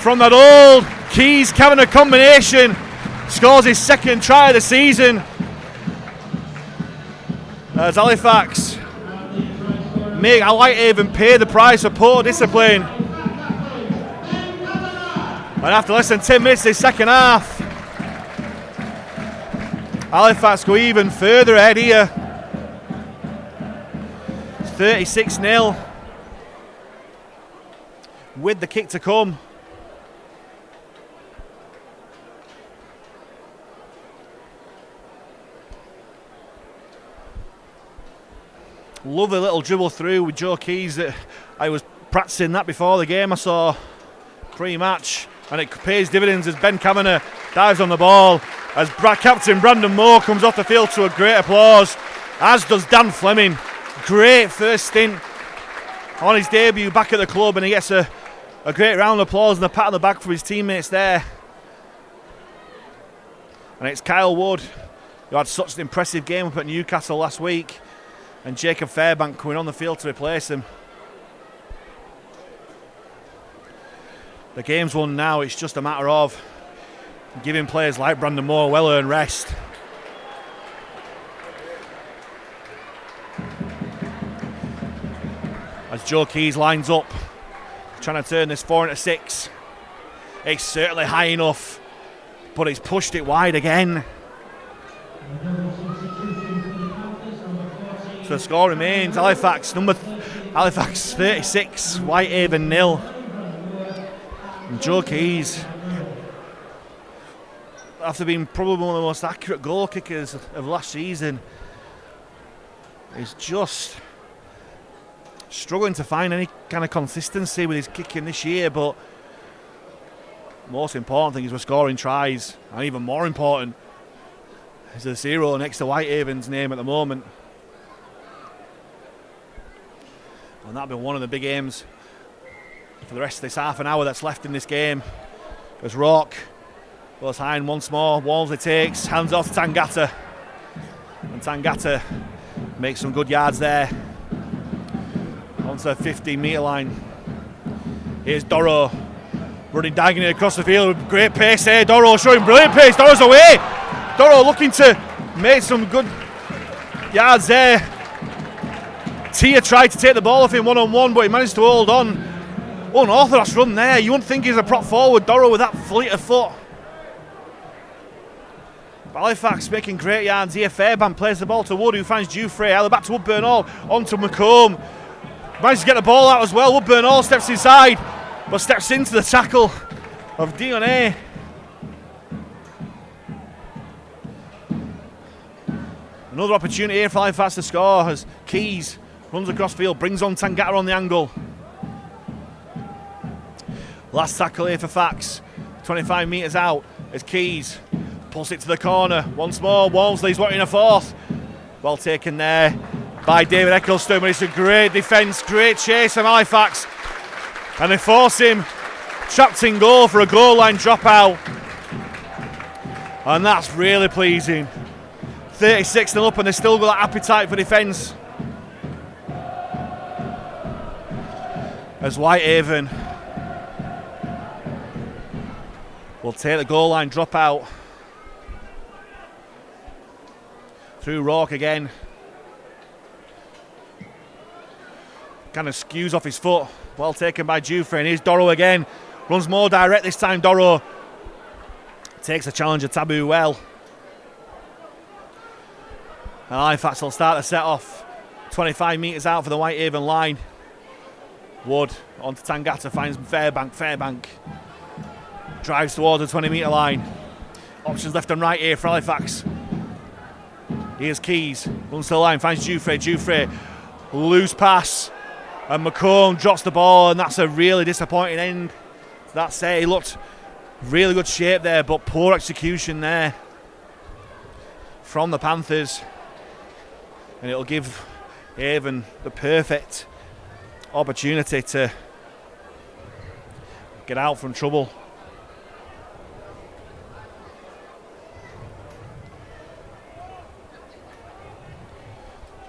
from that old Keys-Kavanagh combination, scores his 2nd try of the season. As Halifax make Whitehaven pay the price for poor discipline. And after less than 10 minutes this second half, Halifax go even further ahead here. It's 36-0 with the kick to come. Lovely little dribble through with Joe Keys. That I was practicing that before the game. I saw pre-match, and it pays dividends as Ben Kavanagh dives on the ball as captain Brandon Moore comes off the field to a great applause, as does Dan Fleming. Great first stint on his debut back at the club, and he gets a great round of applause and a pat on the back from his teammates there. And it's Kyle Wood, who had such an impressive game up at Newcastle last week, and Jacob Fairbank coming on the field to replace him. The game's won now. It's just a matter of giving players like Brandon Moore well-earned rest. As Joe Keys lines up, trying to turn this 4 into 6. It's certainly high enough, but he's pushed it wide again. So the score remains Halifax 36, Whitehaven 0. And Joe Keys, after being probably one of the most accurate goal kickers of last season, is just struggling to find any kind of consistency with his kicking this year. But most important thing is we're scoring tries, and even more important is the 0 next to Whitehaven's name at the moment. And that'll be one of the big aims for the rest of this half an hour that's left in this game. As Rourke goes high and once more, Walmsley takes, hands off to Tangata, and Tangata makes some good yards there onto the 15-metre line. Here's Doro running diagonally across the field with great pace there. Doro showing brilliant pace. Doro's away. Doro looking to make some good yards there. Tia tried to take the ball off him one-on-one, but he managed to hold on. Unorthodox run there. You wouldn't think he's a prop forward, Doro, with that fleet of foot. Halifax making great yards here. Fairbank plays the ball to Wood, who finds Dufresne. Out back to Woodburn Hall, onto McComb. Manages to get the ball out as well. Woodburn Hall steps inside, but steps into the tackle of Dionne. Another opportunity here for Halifax to score as Keys runs across field, brings on Tangata on the angle. Last tackle here for Fax, 25 metres out as Keys pulls it to the corner. Once more, Walmsley's wanting a fourth. Well taken there by David Ecclestone, but it's a great defence, great chase from Halifax. And they force him trapped in goal for a goal line dropout. And that's really pleasing. 36-0 up, and they've still got that appetite for defence. As Whitehaven will take the goal line dropout. Through Rourke again. Kind of skews off his foot. Well taken by Dufresne. Here's Doro again. Runs more direct this time, Doro. Takes the challenger Taboo well. And Halifax will start the set off. 25 metres out for the Whitehaven line. Wood onto Tangata, finds Fairbank. Fairbank drives towards the 20-metre line. Options left and right here for Halifax. Here's Keys, runs to the line, finds Dufresne. Dufresne, loose pass, and McComb drops the ball, and that's a really disappointing end. That's it. He looked really good shape there, but poor execution there from the Panthers, and it'll give Haven the perfect opportunity to get out from trouble.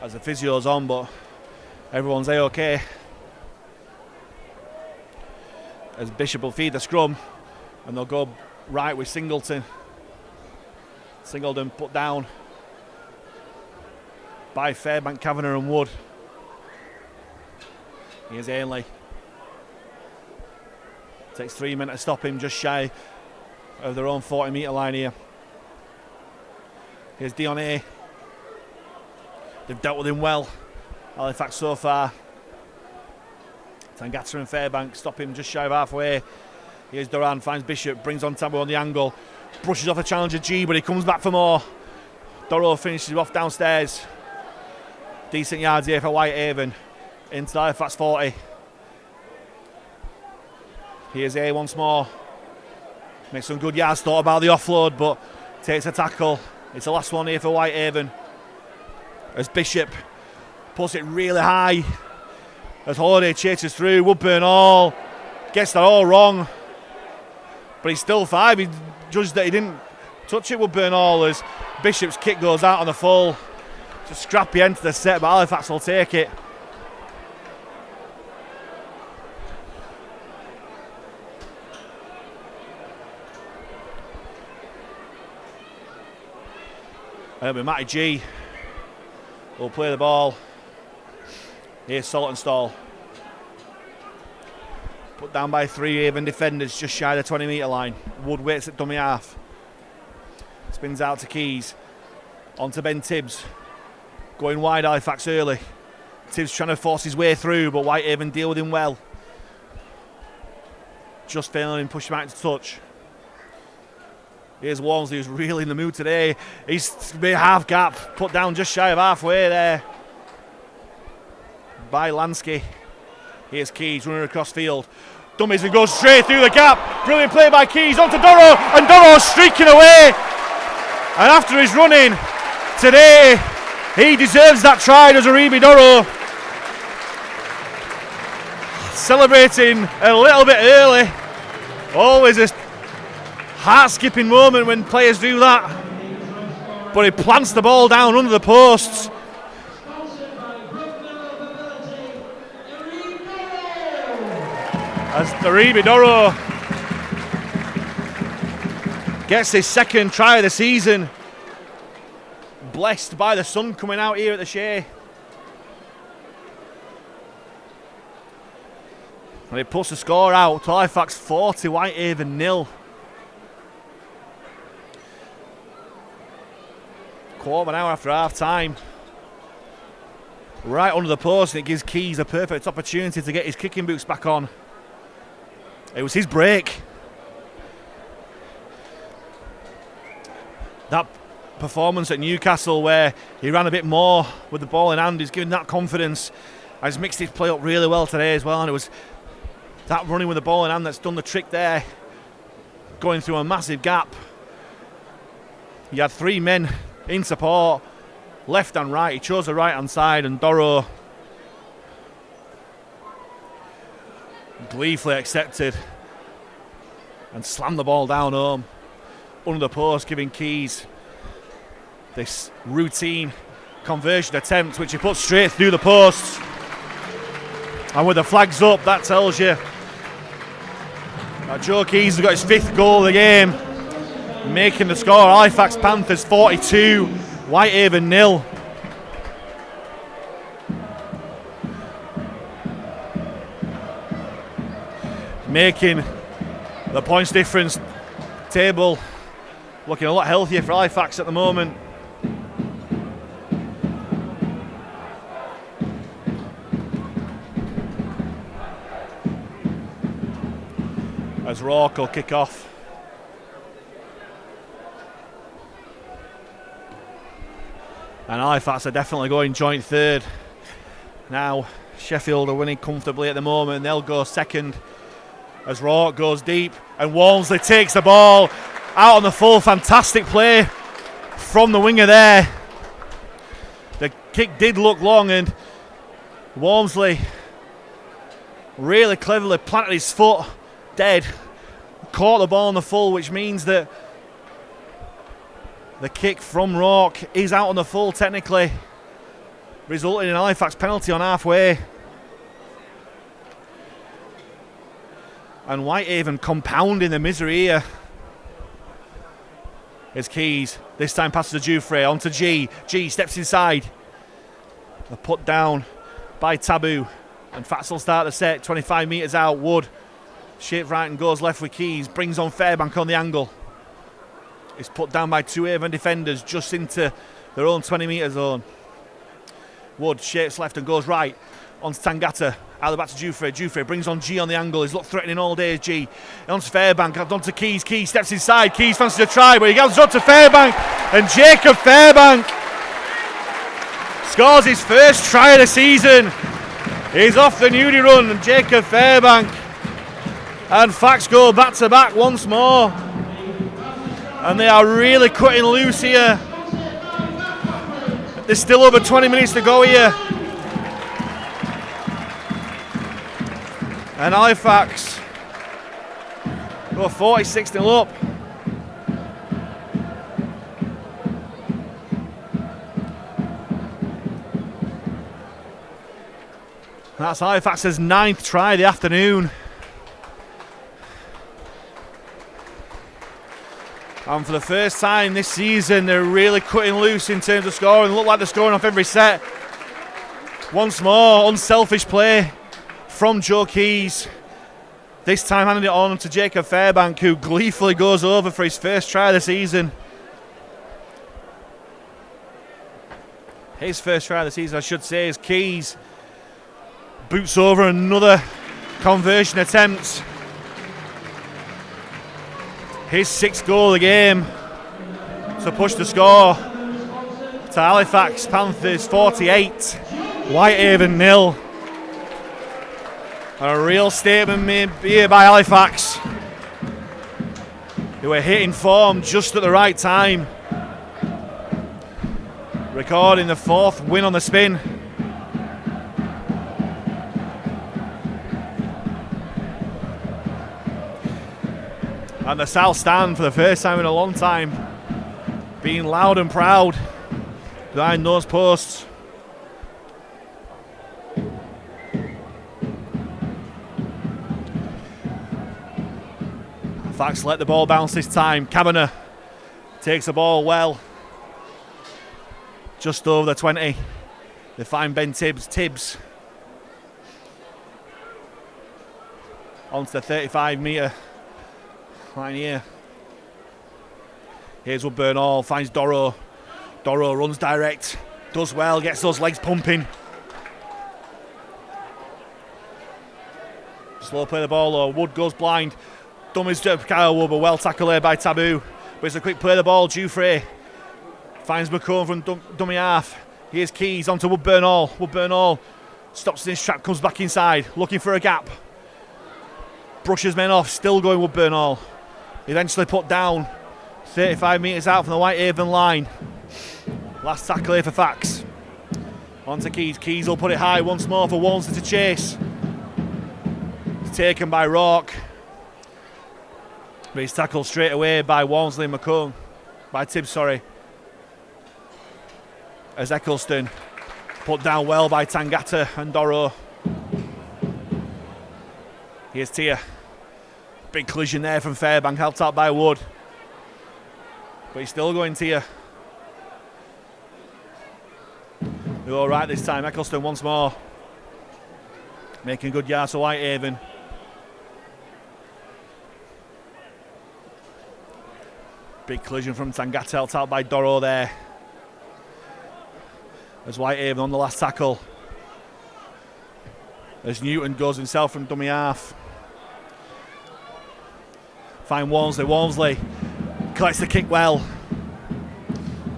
As the physio's on, but everyone's A-OK. As Bishop will feed the scrum, and they'll go right with Singleton. Singleton put down by Fairbank, Kavanagh and Wood. Here's Ainley. Takes 3 minutes to stop him, just shy of their own 40-metre line here. Here's Dionne. They've dealt with him well, Halifax so far. Tangata and Fairbank stop him just shy of halfway. Here's Duran, finds Bishop, brings on Tambo on the angle, brushes off a challenger G, but he comes back for more. Doro finishes off downstairs. Decent yards here for Whitehaven. Into Halifax 40. Here's A once more. Makes some good yards, thought about the offload, but takes a tackle. It's the last one here for Whitehaven. As Bishop puts it really high. As Holiday chases through, Woodburn Hall gets that all wrong. But he's still 5. He judged that he didn't touch it, Woodburn Hall, as Bishop's kick goes out on the full. Just scrappy end to the set, but Halifax will take it. And it'll be Matty G will play the ball. Here's Saltonstall. Put down by 3 Haven defenders just shy of the 20-metre line. Wood waits at dummy half. Spins out to Keys. On to Ben Tibbs. Going wide, Halifax early. Tibbs trying to force his way through, but Whitehaven deal with him well. Just failing him, push him out into touch. Here's Walmsley, who's really in the mood today. He's half gap, put down just shy of halfway there by Lansky. Here's Keys running across field. Dummies and goes straight through the gap. Brilliant play by Keys onto Doro, and Doro's streaking away. And after his running today, he deserves that try, does Aribi Doro. Celebrating a little bit early. Always a heart-skipping moment when players do that. But he plants the ball down under the posts. As Aribi Doro gets his second try of the season. Blessed by the sun coming out here at the Shay. And it puts the score out to Halifax 40, Whitehaven 0. Quarter of an hour after half time. Right under the post, and it gives Keys a perfect opportunity to get his kicking boots back on. It was his break. That performance at Newcastle where he ran a bit more with the ball in hand, he's given that confidence. He's mixed his play up really well today as well, and it was that running with the ball in hand that's done the trick there, going through a massive gap. He had three men in support, left and right. He chose the right hand side, and Doro gleefully accepted and slammed the ball down home under the post, giving Keys this routine conversion attempt, which he put straight through the posts. And with the flags up, that tells you that Joe Keys has got his fifth goal of the game, making the score Halifax Panthers 42, Whitehaven 0. Making the points difference table looking a lot healthier for Halifax at the moment. As Rourke will kick off. And Halifax are definitely going joint third. Now Sheffield are winning comfortably at the moment, and they'll go second as Rourke goes deep, and Walmsley takes the ball out on the full. Fantastic play from the winger there. The kick did look long, and Walmsley really cleverly planted his foot dead, caught the ball on the full, which means that the kick from Rourke is out on the full technically, resulting in a Halifax penalty on halfway. And Whitehaven compounding the misery here. Here's Keys, this time passes to Jufrey, onto G. G steps inside. The put down by Taboo, and Fats will start the set, 25 metres out. Wood shapes right and goes left with Keys, brings on Fairbank on the angle. It's put down by two Avon defenders just into their own 20 metre zone. Wood shapes left and goes right onto Tangata. Out the back to Jufrey. Jufrey brings on G on the angle. He's looked threatening all day as G. Onto Fairbank, onto Keys. Keys steps inside. Keys fancies a try, but he goes on to Fairbank. And Jacob Fairbank scores his first try of the season. He's off the nudie run, and Jacob Fairbank and Fax go back to back once more. And they are really cutting loose here. There's still over 20 minutes to go here. And Halifax go 46-0 up. That's Halifax's 9th try of the afternoon. And for the first time this season, they're really cutting loose in terms of scoring. Look like they're scoring off every set. Once more, unselfish play from Joe Keys. This time handing it on to Jacob Fairbank, who gleefully goes over for his first try of the season. His first try of the season, I should say, is Keys. Boots over another conversion attempt. His 6th goal of the game to push the score to Halifax Panthers 48, Whitehaven 0. A real statement made here by Halifax, who were hitting form just at the right time, recording the 4th win on the spin. And the South Stand, for the first time in a long time, being loud and proud behind those posts. Halifax let the ball bounce this time. Kavanagh takes the ball well, just over the 20. They find Ben Tibbs onto the 35-metre line here. Here's Woodburn Hall, finds Doro. Doro runs direct, does well, gets those legs pumping. Slow play the ball though, Wood goes blind. Dummies to Kyle Wood, but well tackled there by Taboo. But it's a quick play the ball, Dufresne finds McComb from dummy half. Here's Keys onto Woodburn Hall. Woodburn Hall stops in his trap, comes back inside, looking for a gap. Brushes men off, still going Woodburn Hall. Eventually put down 35 metres out from the Whitehaven line. Last tackle here for Fax. On to Keys. Keys will put it high once more for Walmsley to chase. It's taken by Rourke. But he's tackled straight away by Walmsley and McComb. By Tibbs, sorry. As Eccleston put down well by Tangata and Doro. Here's Tia. Big collision there from Fairbank, helped out by Wood. But he's still going Tia. They're all right this time. Eccleston once more. Making good yards to Whitehaven. Big collision from Tangata, helped out by Doro there. As Whitehaven on the last tackle. As Newton goes himself from dummy half. Find Walmsley. Walmsley collects the kick well.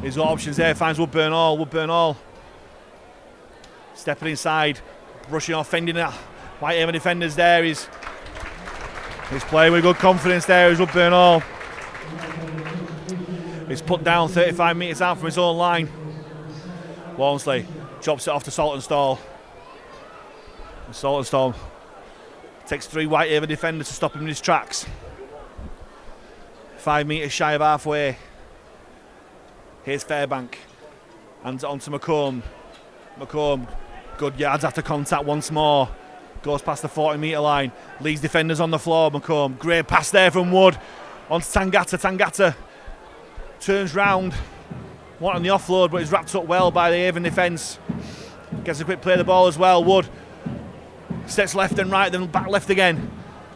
He's got options there. Finds Woodburn Hall. Woodburn Hall stepping inside, brushing off, fending that Whitehaven defenders there. He's playing with good confidence there. Is Woodburn Hall. He's put down 35 metres out from his own line. Walmsley drops it off to Saltonstall. And Saltonstall takes 3 Whitehaven defenders to stop him in his tracks. 5 metres shy of halfway. Here's Fairbank. Hands it on to McComb. McComb, good yards after contact once more. Goes past the 40-metre line. Leaves defenders on the floor, McComb. Great pass there from Wood. On to Tangata. Tangata turns round. Wanting the offload, but he's wrapped up well by the Haven defence. Gets a quick play of the ball as well. Wood steps left and right, then back left again.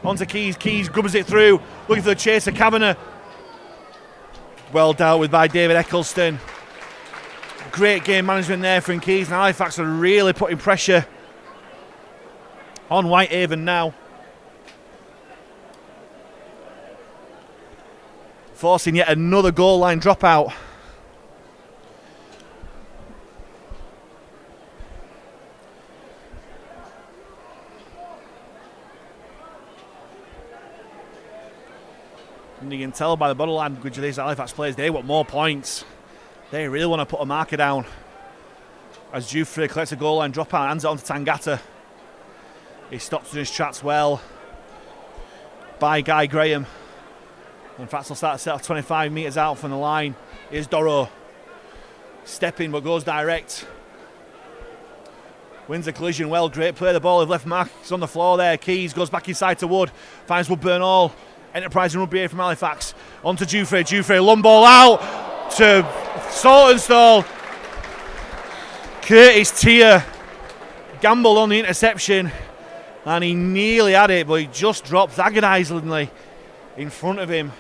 On to Keys. Keys grubbers it through. Looking for the chaser. Kavanagh. Well dealt with by David Eccleston. Great game management there from Keys. And Halifax are really putting pressure on Whitehaven now. Forcing yet another goal line dropout. And you can tell by the body language of these Halifax players, they want more points. They really want to put a marker down. As Dufresne collects a goal line dropout, hands it on to Tangata. He stops in his tracks well by Guy Graham. In fact, he'll start to set off 25 metres out from the line. Here's Doro. Stepping but goes direct. Wins the collision well. Great play. The ball of left mark. He's on the floor there. Keys goes back inside to Wood. Finds Woodburn Hall. Enterprising rugby here from Halifax. On to Dufresne. Dufresne, long ball out to Saltonstall. Curtis Tia gambled on the interception and he nearly had it, but he just dropped agonisingly in front of him.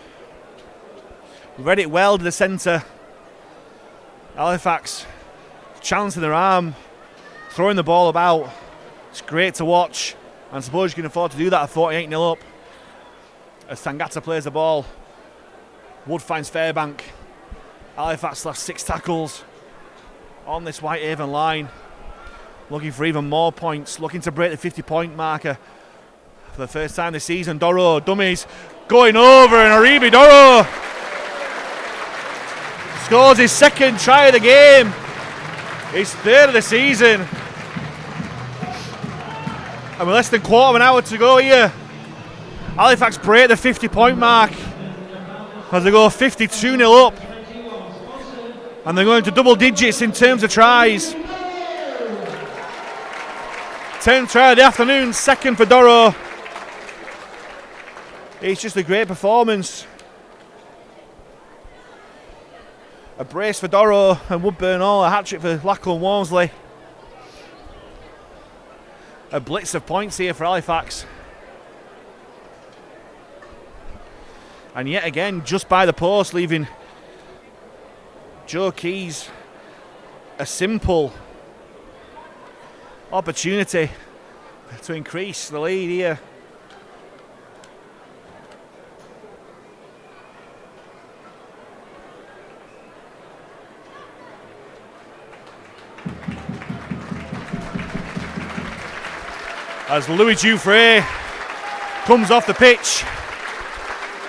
Read it well to the centre. Halifax chancing their arm, throwing the ball about. It's great to watch, and I suppose you can afford to do that at 48-0 up. As Tangata plays the ball Wood finds Fairbank. Halifax last 6 tackles on this Whitehaven line. Looking for even more points, looking to break the 50-point marker for the first time this season. Doro, dummies, going over, and Aribi Doro scores his 2nd try of the game, his 3rd of the season. And with less than quarter of an hour to go here, Halifax break the 50-point mark as they go 52-0 up. And they're going to double digits in terms of tries. 10th try of the afternoon, 2nd for Doro. It's just a great performance. A brace for Doro and Woodburn Hall, a hat-trick for Lachlan Walmsley. A blitz of points here for Halifax. And yet again, just by the post, leaving Joe Keys a simple opportunity to increase the lead here. As Louis Dufresne comes off the pitch,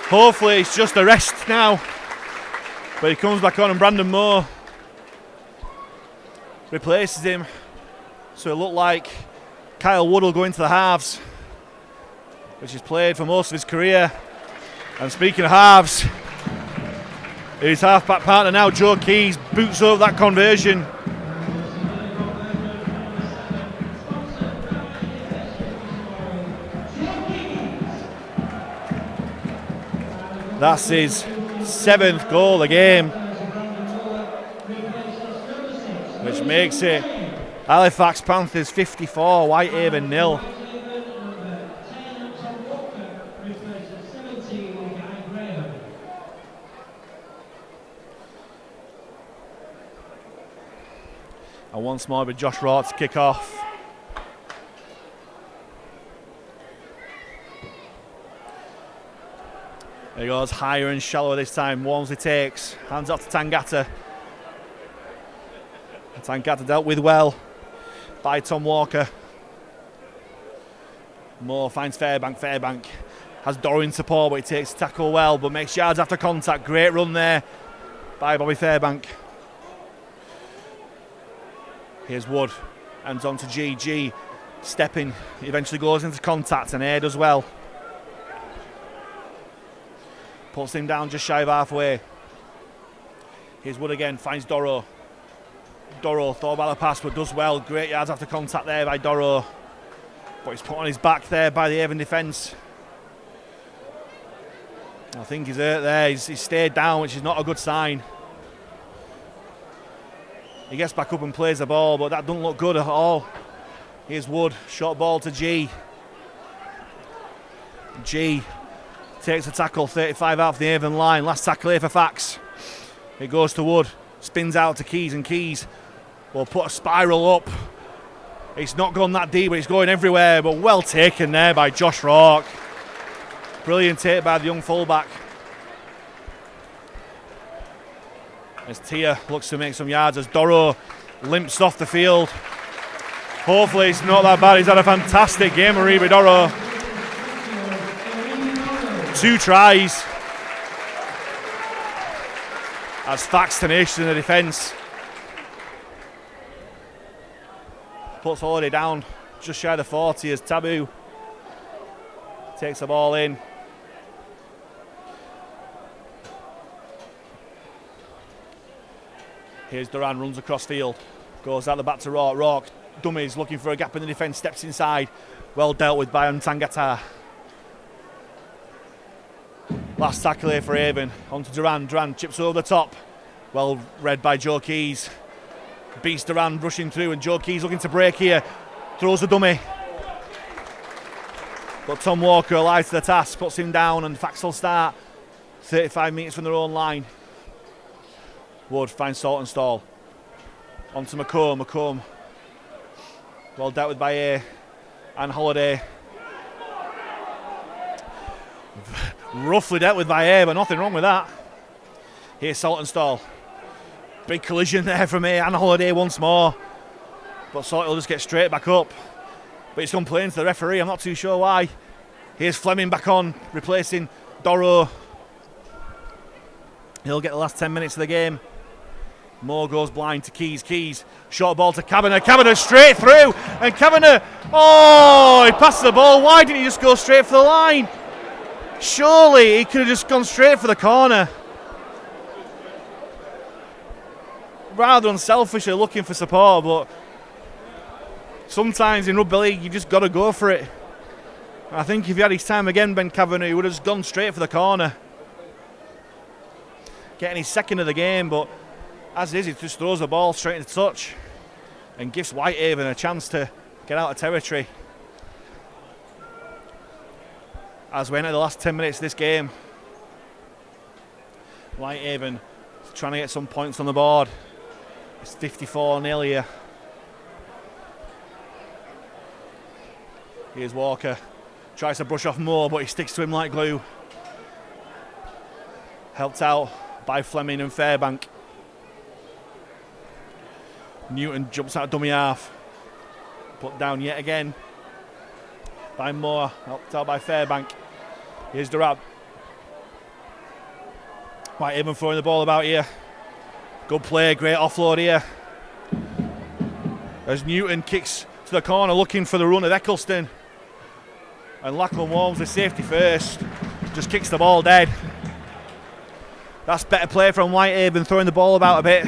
hopefully it's just a rest now. But he comes back on and Brandon Moore replaces him. So it looked like Kyle Wood will go into the halves, which he's played for most of his career. And speaking of halves, his half-back partner now, Joe Keys, boots over that conversion. That's his 7th goal of the game, which makes it Halifax Panthers 54, Whitehaven 0. And once more with Josh Roth to kick off. There he goes, higher and shallower this time. Walmsley takes, hands off to Tangata. Tangata dealt with well by Tom Walker. Moore finds Fairbank. Fairbank has Doro in support, but he takes the tackle well, but makes yards after contact. Great run there by Bobby Fairbank. Here's Wood, hands on to G. Stepping, he eventually goes into contact, and Air does well. Puts him down just shy of halfway. Here's Wood again, finds Doro. Doro thought about the pass, but does well. Great yards after contact there by Doro. But he's put on his back there by the Haven defence. I think he's hurt there. He's stayed down, which is not a good sign. He gets back up and plays the ball, but that doesn't look good at all. Here's Wood, short ball to G. G takes a tackle, 35 out of the Haven line. Last tackle here for Fax. It goes to Wood, spins out to Keys, and Keys will put a spiral up. It's not gone that deep, but it's going everywhere, but well taken there by Josh Rourke. Brilliant take by the young fullback. As Tia looks to make some yards, as Doro limps off the field. Hopefully it's not that bad. He's had a fantastic game, Aribi Doro. 2 tries. As Fax tenacious in the defence. Puts Holiday down just shy of the 40 as Taboo takes the ball in. Here's Duran, runs across field. Goes out the back to Rourke. Rourke, dummies, looking for a gap in the defence, steps inside. Well dealt with by Tangata. Last tackle here for Haven. On to Duran. Duran chips over the top. Well read by Joe Keys. Beats Duran rushing through, and Joe Keys looking to break here. Throws the dummy. But Tom Walker alive to the task, puts him down, and Fax will start 35 metres from their own line. Wood finds Saltonstall. On to McComb. McComb well dealt with by A and Holiday. Roughly dealt with by A, but nothing wrong with that. Here's Saltonstall. Big collision there from here, and Holiday once more. But Salt will just get straight back up. But he's complaining to the referee, I'm not too sure why. Here's Fleming back on, replacing Doro. He'll get the last 10 minutes of the game. Moore goes blind to Keys. Short ball to Kavanagh. Kavanagh straight through. And Kavanagh, he passed the ball. Why didn't he just go straight for the line? Surely he could have just gone straight for the corner. Rather unselfishly looking for support, but sometimes in rugby league, you just got to go for it. I think if he had his time again, Ben Kavanagh, he would have just gone straight for the corner. Getting his second of the game, but as it is, he just throws the ball straight into touch and gives Whitehaven a chance to get out of territory. As we enter the last 10 minutes of this game, Whitehaven trying to get some points on the board. It's 54-0 here. Here's Walker. Tries to brush off Moore, but he sticks to him like glue. Helped out by Fleming and Fairbank. Newton jumps out dummy half. Put down yet again by Moore. Helped out by Fairbank. Here's Durab. Whitehaven throwing the ball about here. Good play, great offload here. As Newton kicks to the corner looking for the run of Eccleston. And Lachlan Walmsley, safety first, just kicks the ball dead. That's better play from Whitehaven, throwing the ball about a bit.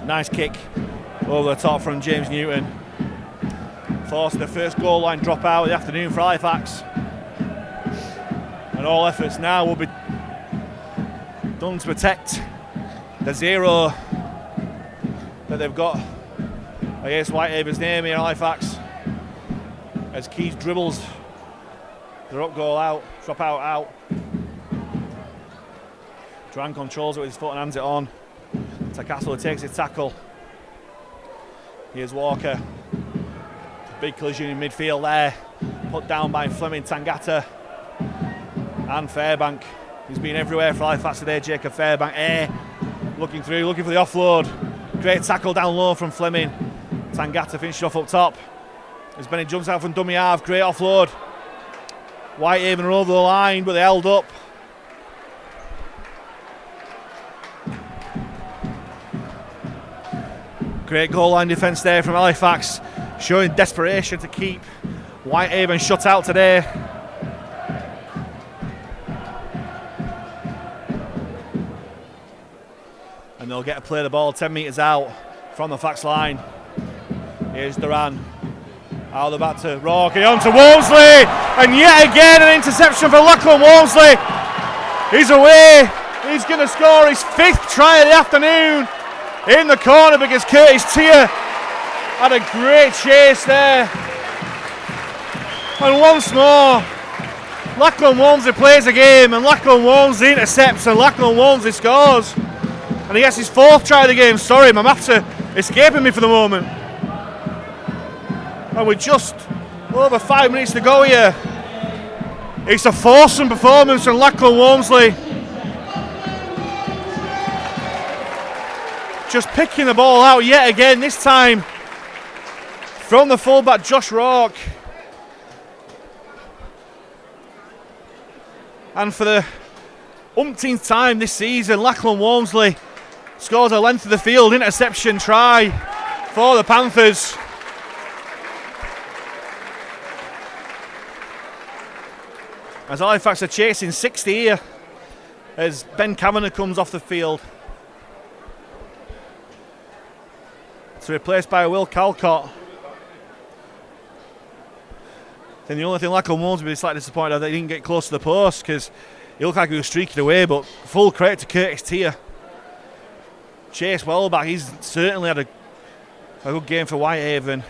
Nice kick over the top from James Newton. Forcing the first goal line drop out of the afternoon for Halifax. And all efforts now will be done to protect the 0 that they've got against Whitehaven's name here in Halifax. As Keys dribbles the up goal out, drop out. Duran controls it with his foot and hands it on. Takaso takes his tackle. Here's Walker. Big collision in midfield there. Put down by Fleming, Tangata and Fairbank. He's been everywhere for Halifax today, Jacob Fairbank. Looking through, looking for the offload. Great tackle down low from Fleming. Tangata finished off up top. As Bennett jumps out from dummy half, great offload. Whitehaven are over the line, but they held up. Great goal line defence there from Halifax, showing desperation to keep Whitehaven shut out today. And they'll get to play the ball 10 metres out from the Fax line. Here's Duran. Out of the back to Rourke, on to Walmsley, and yet again an interception for Lachlan Walmsley. He's away. He's going to score his 5th try of the afternoon in the corner because Curtis Tier had a great chase there. And once more, Lachlan Walmsley plays a game, and Lachlan Walmsley intercepts, and Lachlan Walmsley scores. And he gets his 4th try of the game. Sorry, my maths are escaping me for the moment. And with just over 5 minutes to go here, it's a foursome performance from Lachlan Walmsley. Just picking the ball out yet again, this time from the fullback Josh Rourke. And for the umpteenth time this season, Lachlan Walmsley scores a length of the field interception try for the Panthers. As Halifax are chasing 60 here as Ben Kavanagh comes off the field. It's replaced by Will Calcott. Then the only thing Lachlan Walmsley be slightly disappointed that he didn't get close to the post because he looked like he was streaking away, but full credit to Curtis Tier. Chase well back, he's certainly had a good game for Whitehaven.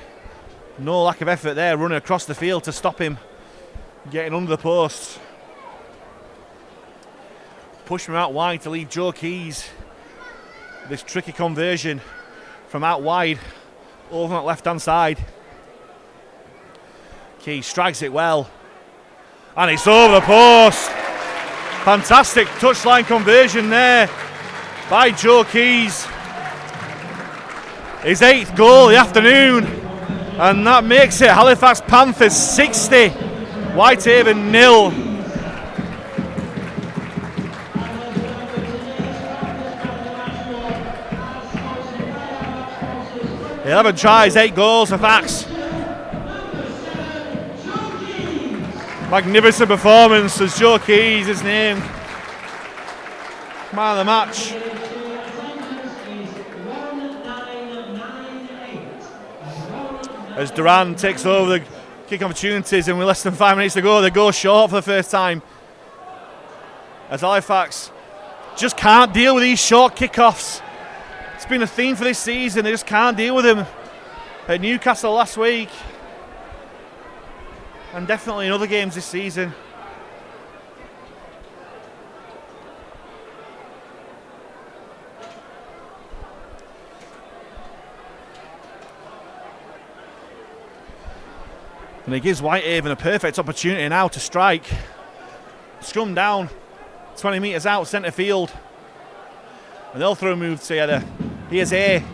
No lack of effort there, running across the field to stop him getting under the post. Push him out wide to leave Joe Keys. This tricky conversion from out wide over on that left hand side. Keys strikes it well, and it's over the post. Fantastic touchline conversion there by Joe Keys. His 8th goal of the afternoon, and that makes it Halifax Panthers 60, Whitehaven 0. He 11 tries, 8 goals for Fax. Magnificent performance as Joe Keys is named man of the match. As Duran takes over the kick opportunities, and with less than 5 minutes to go, they go short for the first time. As Halifax just can't deal with these short kickoffs. It's been a theme for this season, they just can't deal with them. At Newcastle last week, and definitely in other games this season. And it gives Whitehaven a perfect opportunity now to strike. Scrum down, 20 metres out, centre field. And they'll throw a move together. Here's A.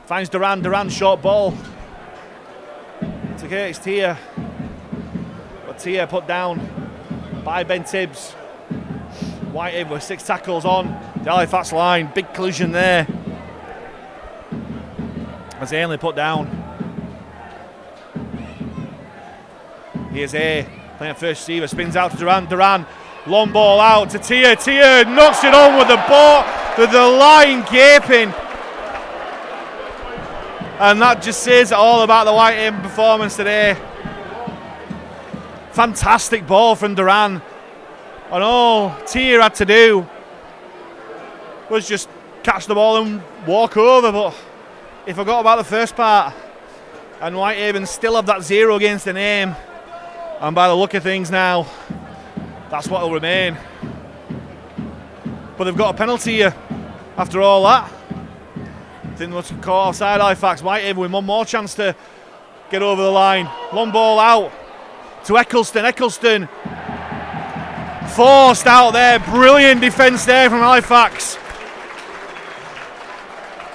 Finds Duran, short ball. To Curtis Tier. But Tier put down by Ben Tibbs. Whitehaven with 6 tackles on the Halifax line. Big collision there. As Ainley put down. Here's A, playing first receiver, spins out to Duran, long ball out to Tier knocks it on with the ball, with the line gaping. And that just says it all about the Whitehaven performance today. Fantastic ball from Duran. And all Tier had to do was just catch the ball and walk over, but he forgot about the first part. And Whitehaven still have that 0 against the name. And by the look of things now, that's what will remain. But they've got a penalty here after all that. Didn't want to call offside Halifax. Whitehaven with one more chance to get over the line. Long ball out to Eccleston. Eccleston forced out there. Brilliant defence there from Halifax.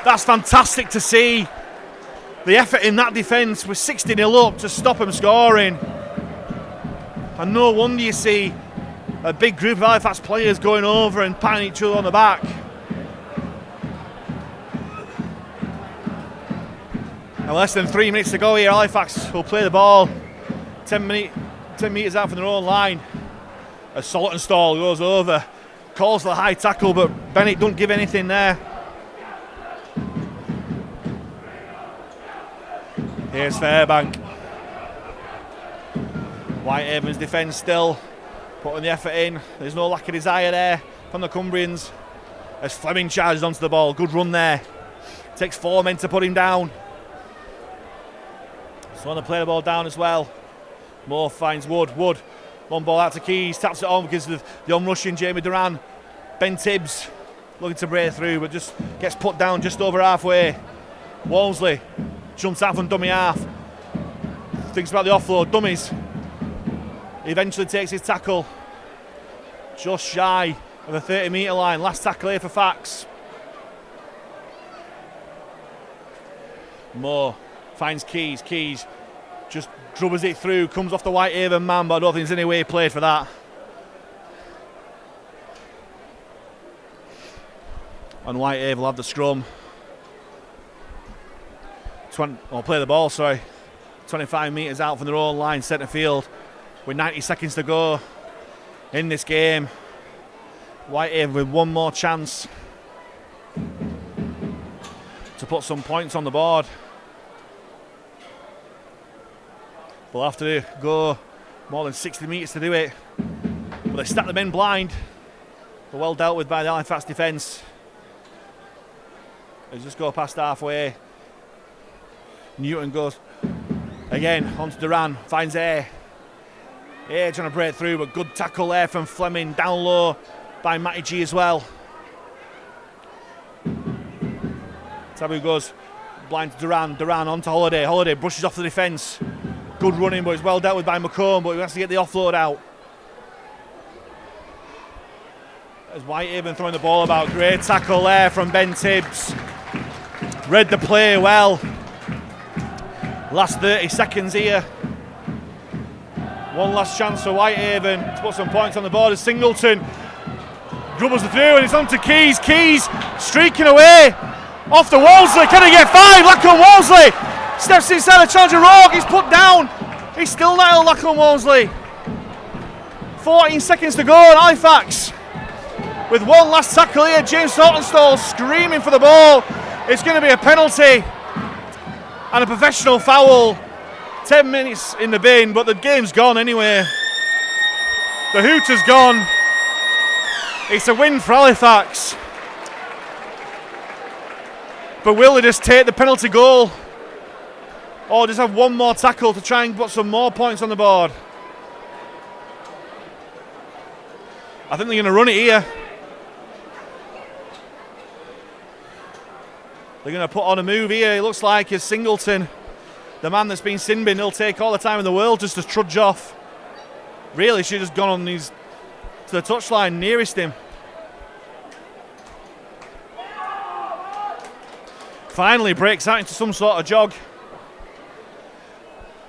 That's fantastic to see. The effort in that defence with 60-0 up to stop them scoring. And no wonder you see a big group of Halifax players going over and patting each other on the back. And less than 3 minutes to go here, Halifax will play the ball 10 metres out from their own line. As Saltonstall goes over, calls for the high tackle, but Bennett don't give anything there. Here's Fairbank. Whitehaven's defence still putting the effort in. There's no lack of desire there from the Cumbrians. As Fleming charges onto the ball, good run there. Takes 4 men to put him down. So want to play the ball down as well. Moore finds Wood. One ball out to Keys, taps it on because of the onrushing Jamie Duran. Ben Tibbs looking to break through, but just gets put down just over halfway. Walmsley jumps out from dummy half. Thinks about the offload, dummies. He eventually takes his tackle just shy of the 30-metre line. Last tackle here for Fax. Moore finds Keys. Keys just drubbers it through, comes off the Whitehaven man, but I don't think there's any way he played for that. And Whitehaven will have the scrum. Play the ball, 25 metres out from their own line, centre field. With 90 seconds to go in this game. Whitehaven with one more chance to put some points on the board. They'll have to go more than 60 metres to do it. But they stack the men blind. They're well dealt with by the Halifax defence. They just go past halfway. Newton goes again onto Duran, finds Air. Air trying to break through, but good tackle there from Fleming, down low by Matty G as well. Tabu goes blind to Duran onto Holiday. Holiday brushes off the defence. Good running, but it's well dealt with by McComb, but he has to get the offload out. As Whitehaven throwing the ball about. Great tackle there from Ben Tibbs. Read the play well. Last 30 seconds here. One last chance for Whitehaven to put some points on the board as Singleton dribbles the through and it's on to Keys. Keys streaking away off the Wolseley. Can he get 5? Lachlan Wolseley steps inside the challenger rogue. He's put down. He's still not held, Lachlan Wolseley. 14 seconds to go on Halifax. With one last tackle here, James Saltonstall screaming for the ball. It's going to be a penalty and a professional foul. 10 minutes in the bin, but the game's gone anyway. The hoot has gone. It's a win for Halifax. But will they just take the penalty goal? Or just have one more tackle to try and put some more points on the board? I think they're going to run it here. They're going to put on a move here. It looks like it's Singleton, the man that's been sin bin. He'll take all the time in the world just to trudge off. Really should have just gone on to the touchline nearest him. Finally breaks out into some sort of jog.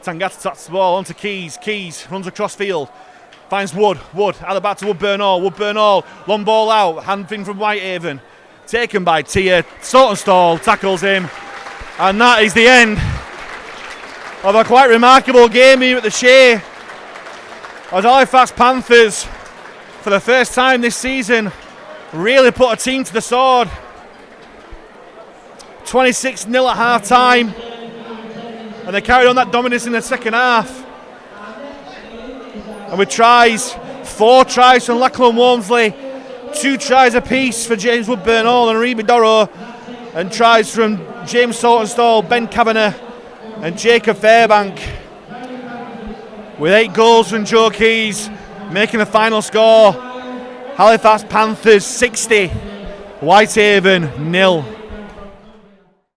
Tangata taps the ball onto Keys. Keys runs across field. Finds Wood. Wood at the back to Woodburn Hall. Woodburn Hall. Long ball out. Hand thing from Whitehaven. Taken by Tia. Saltonstall tackles him. And that is the end of a quite remarkable game here at the Shay. As Halifax Panthers, for the first time this season, really put a team to the sword. 26-0 at half time. And they carried on that dominance in the second half. And with tries, 4 tries from Lachlan Walmsley, 2 tries apiece for James Woodburn Hall and Reba Dorrow, and tries from James Saltonstall, Ben Kavanagh and Jacob Fairbank. With 8 goals from Joe Keys, making the final score. Halifax Panthers 60, Whitehaven 0.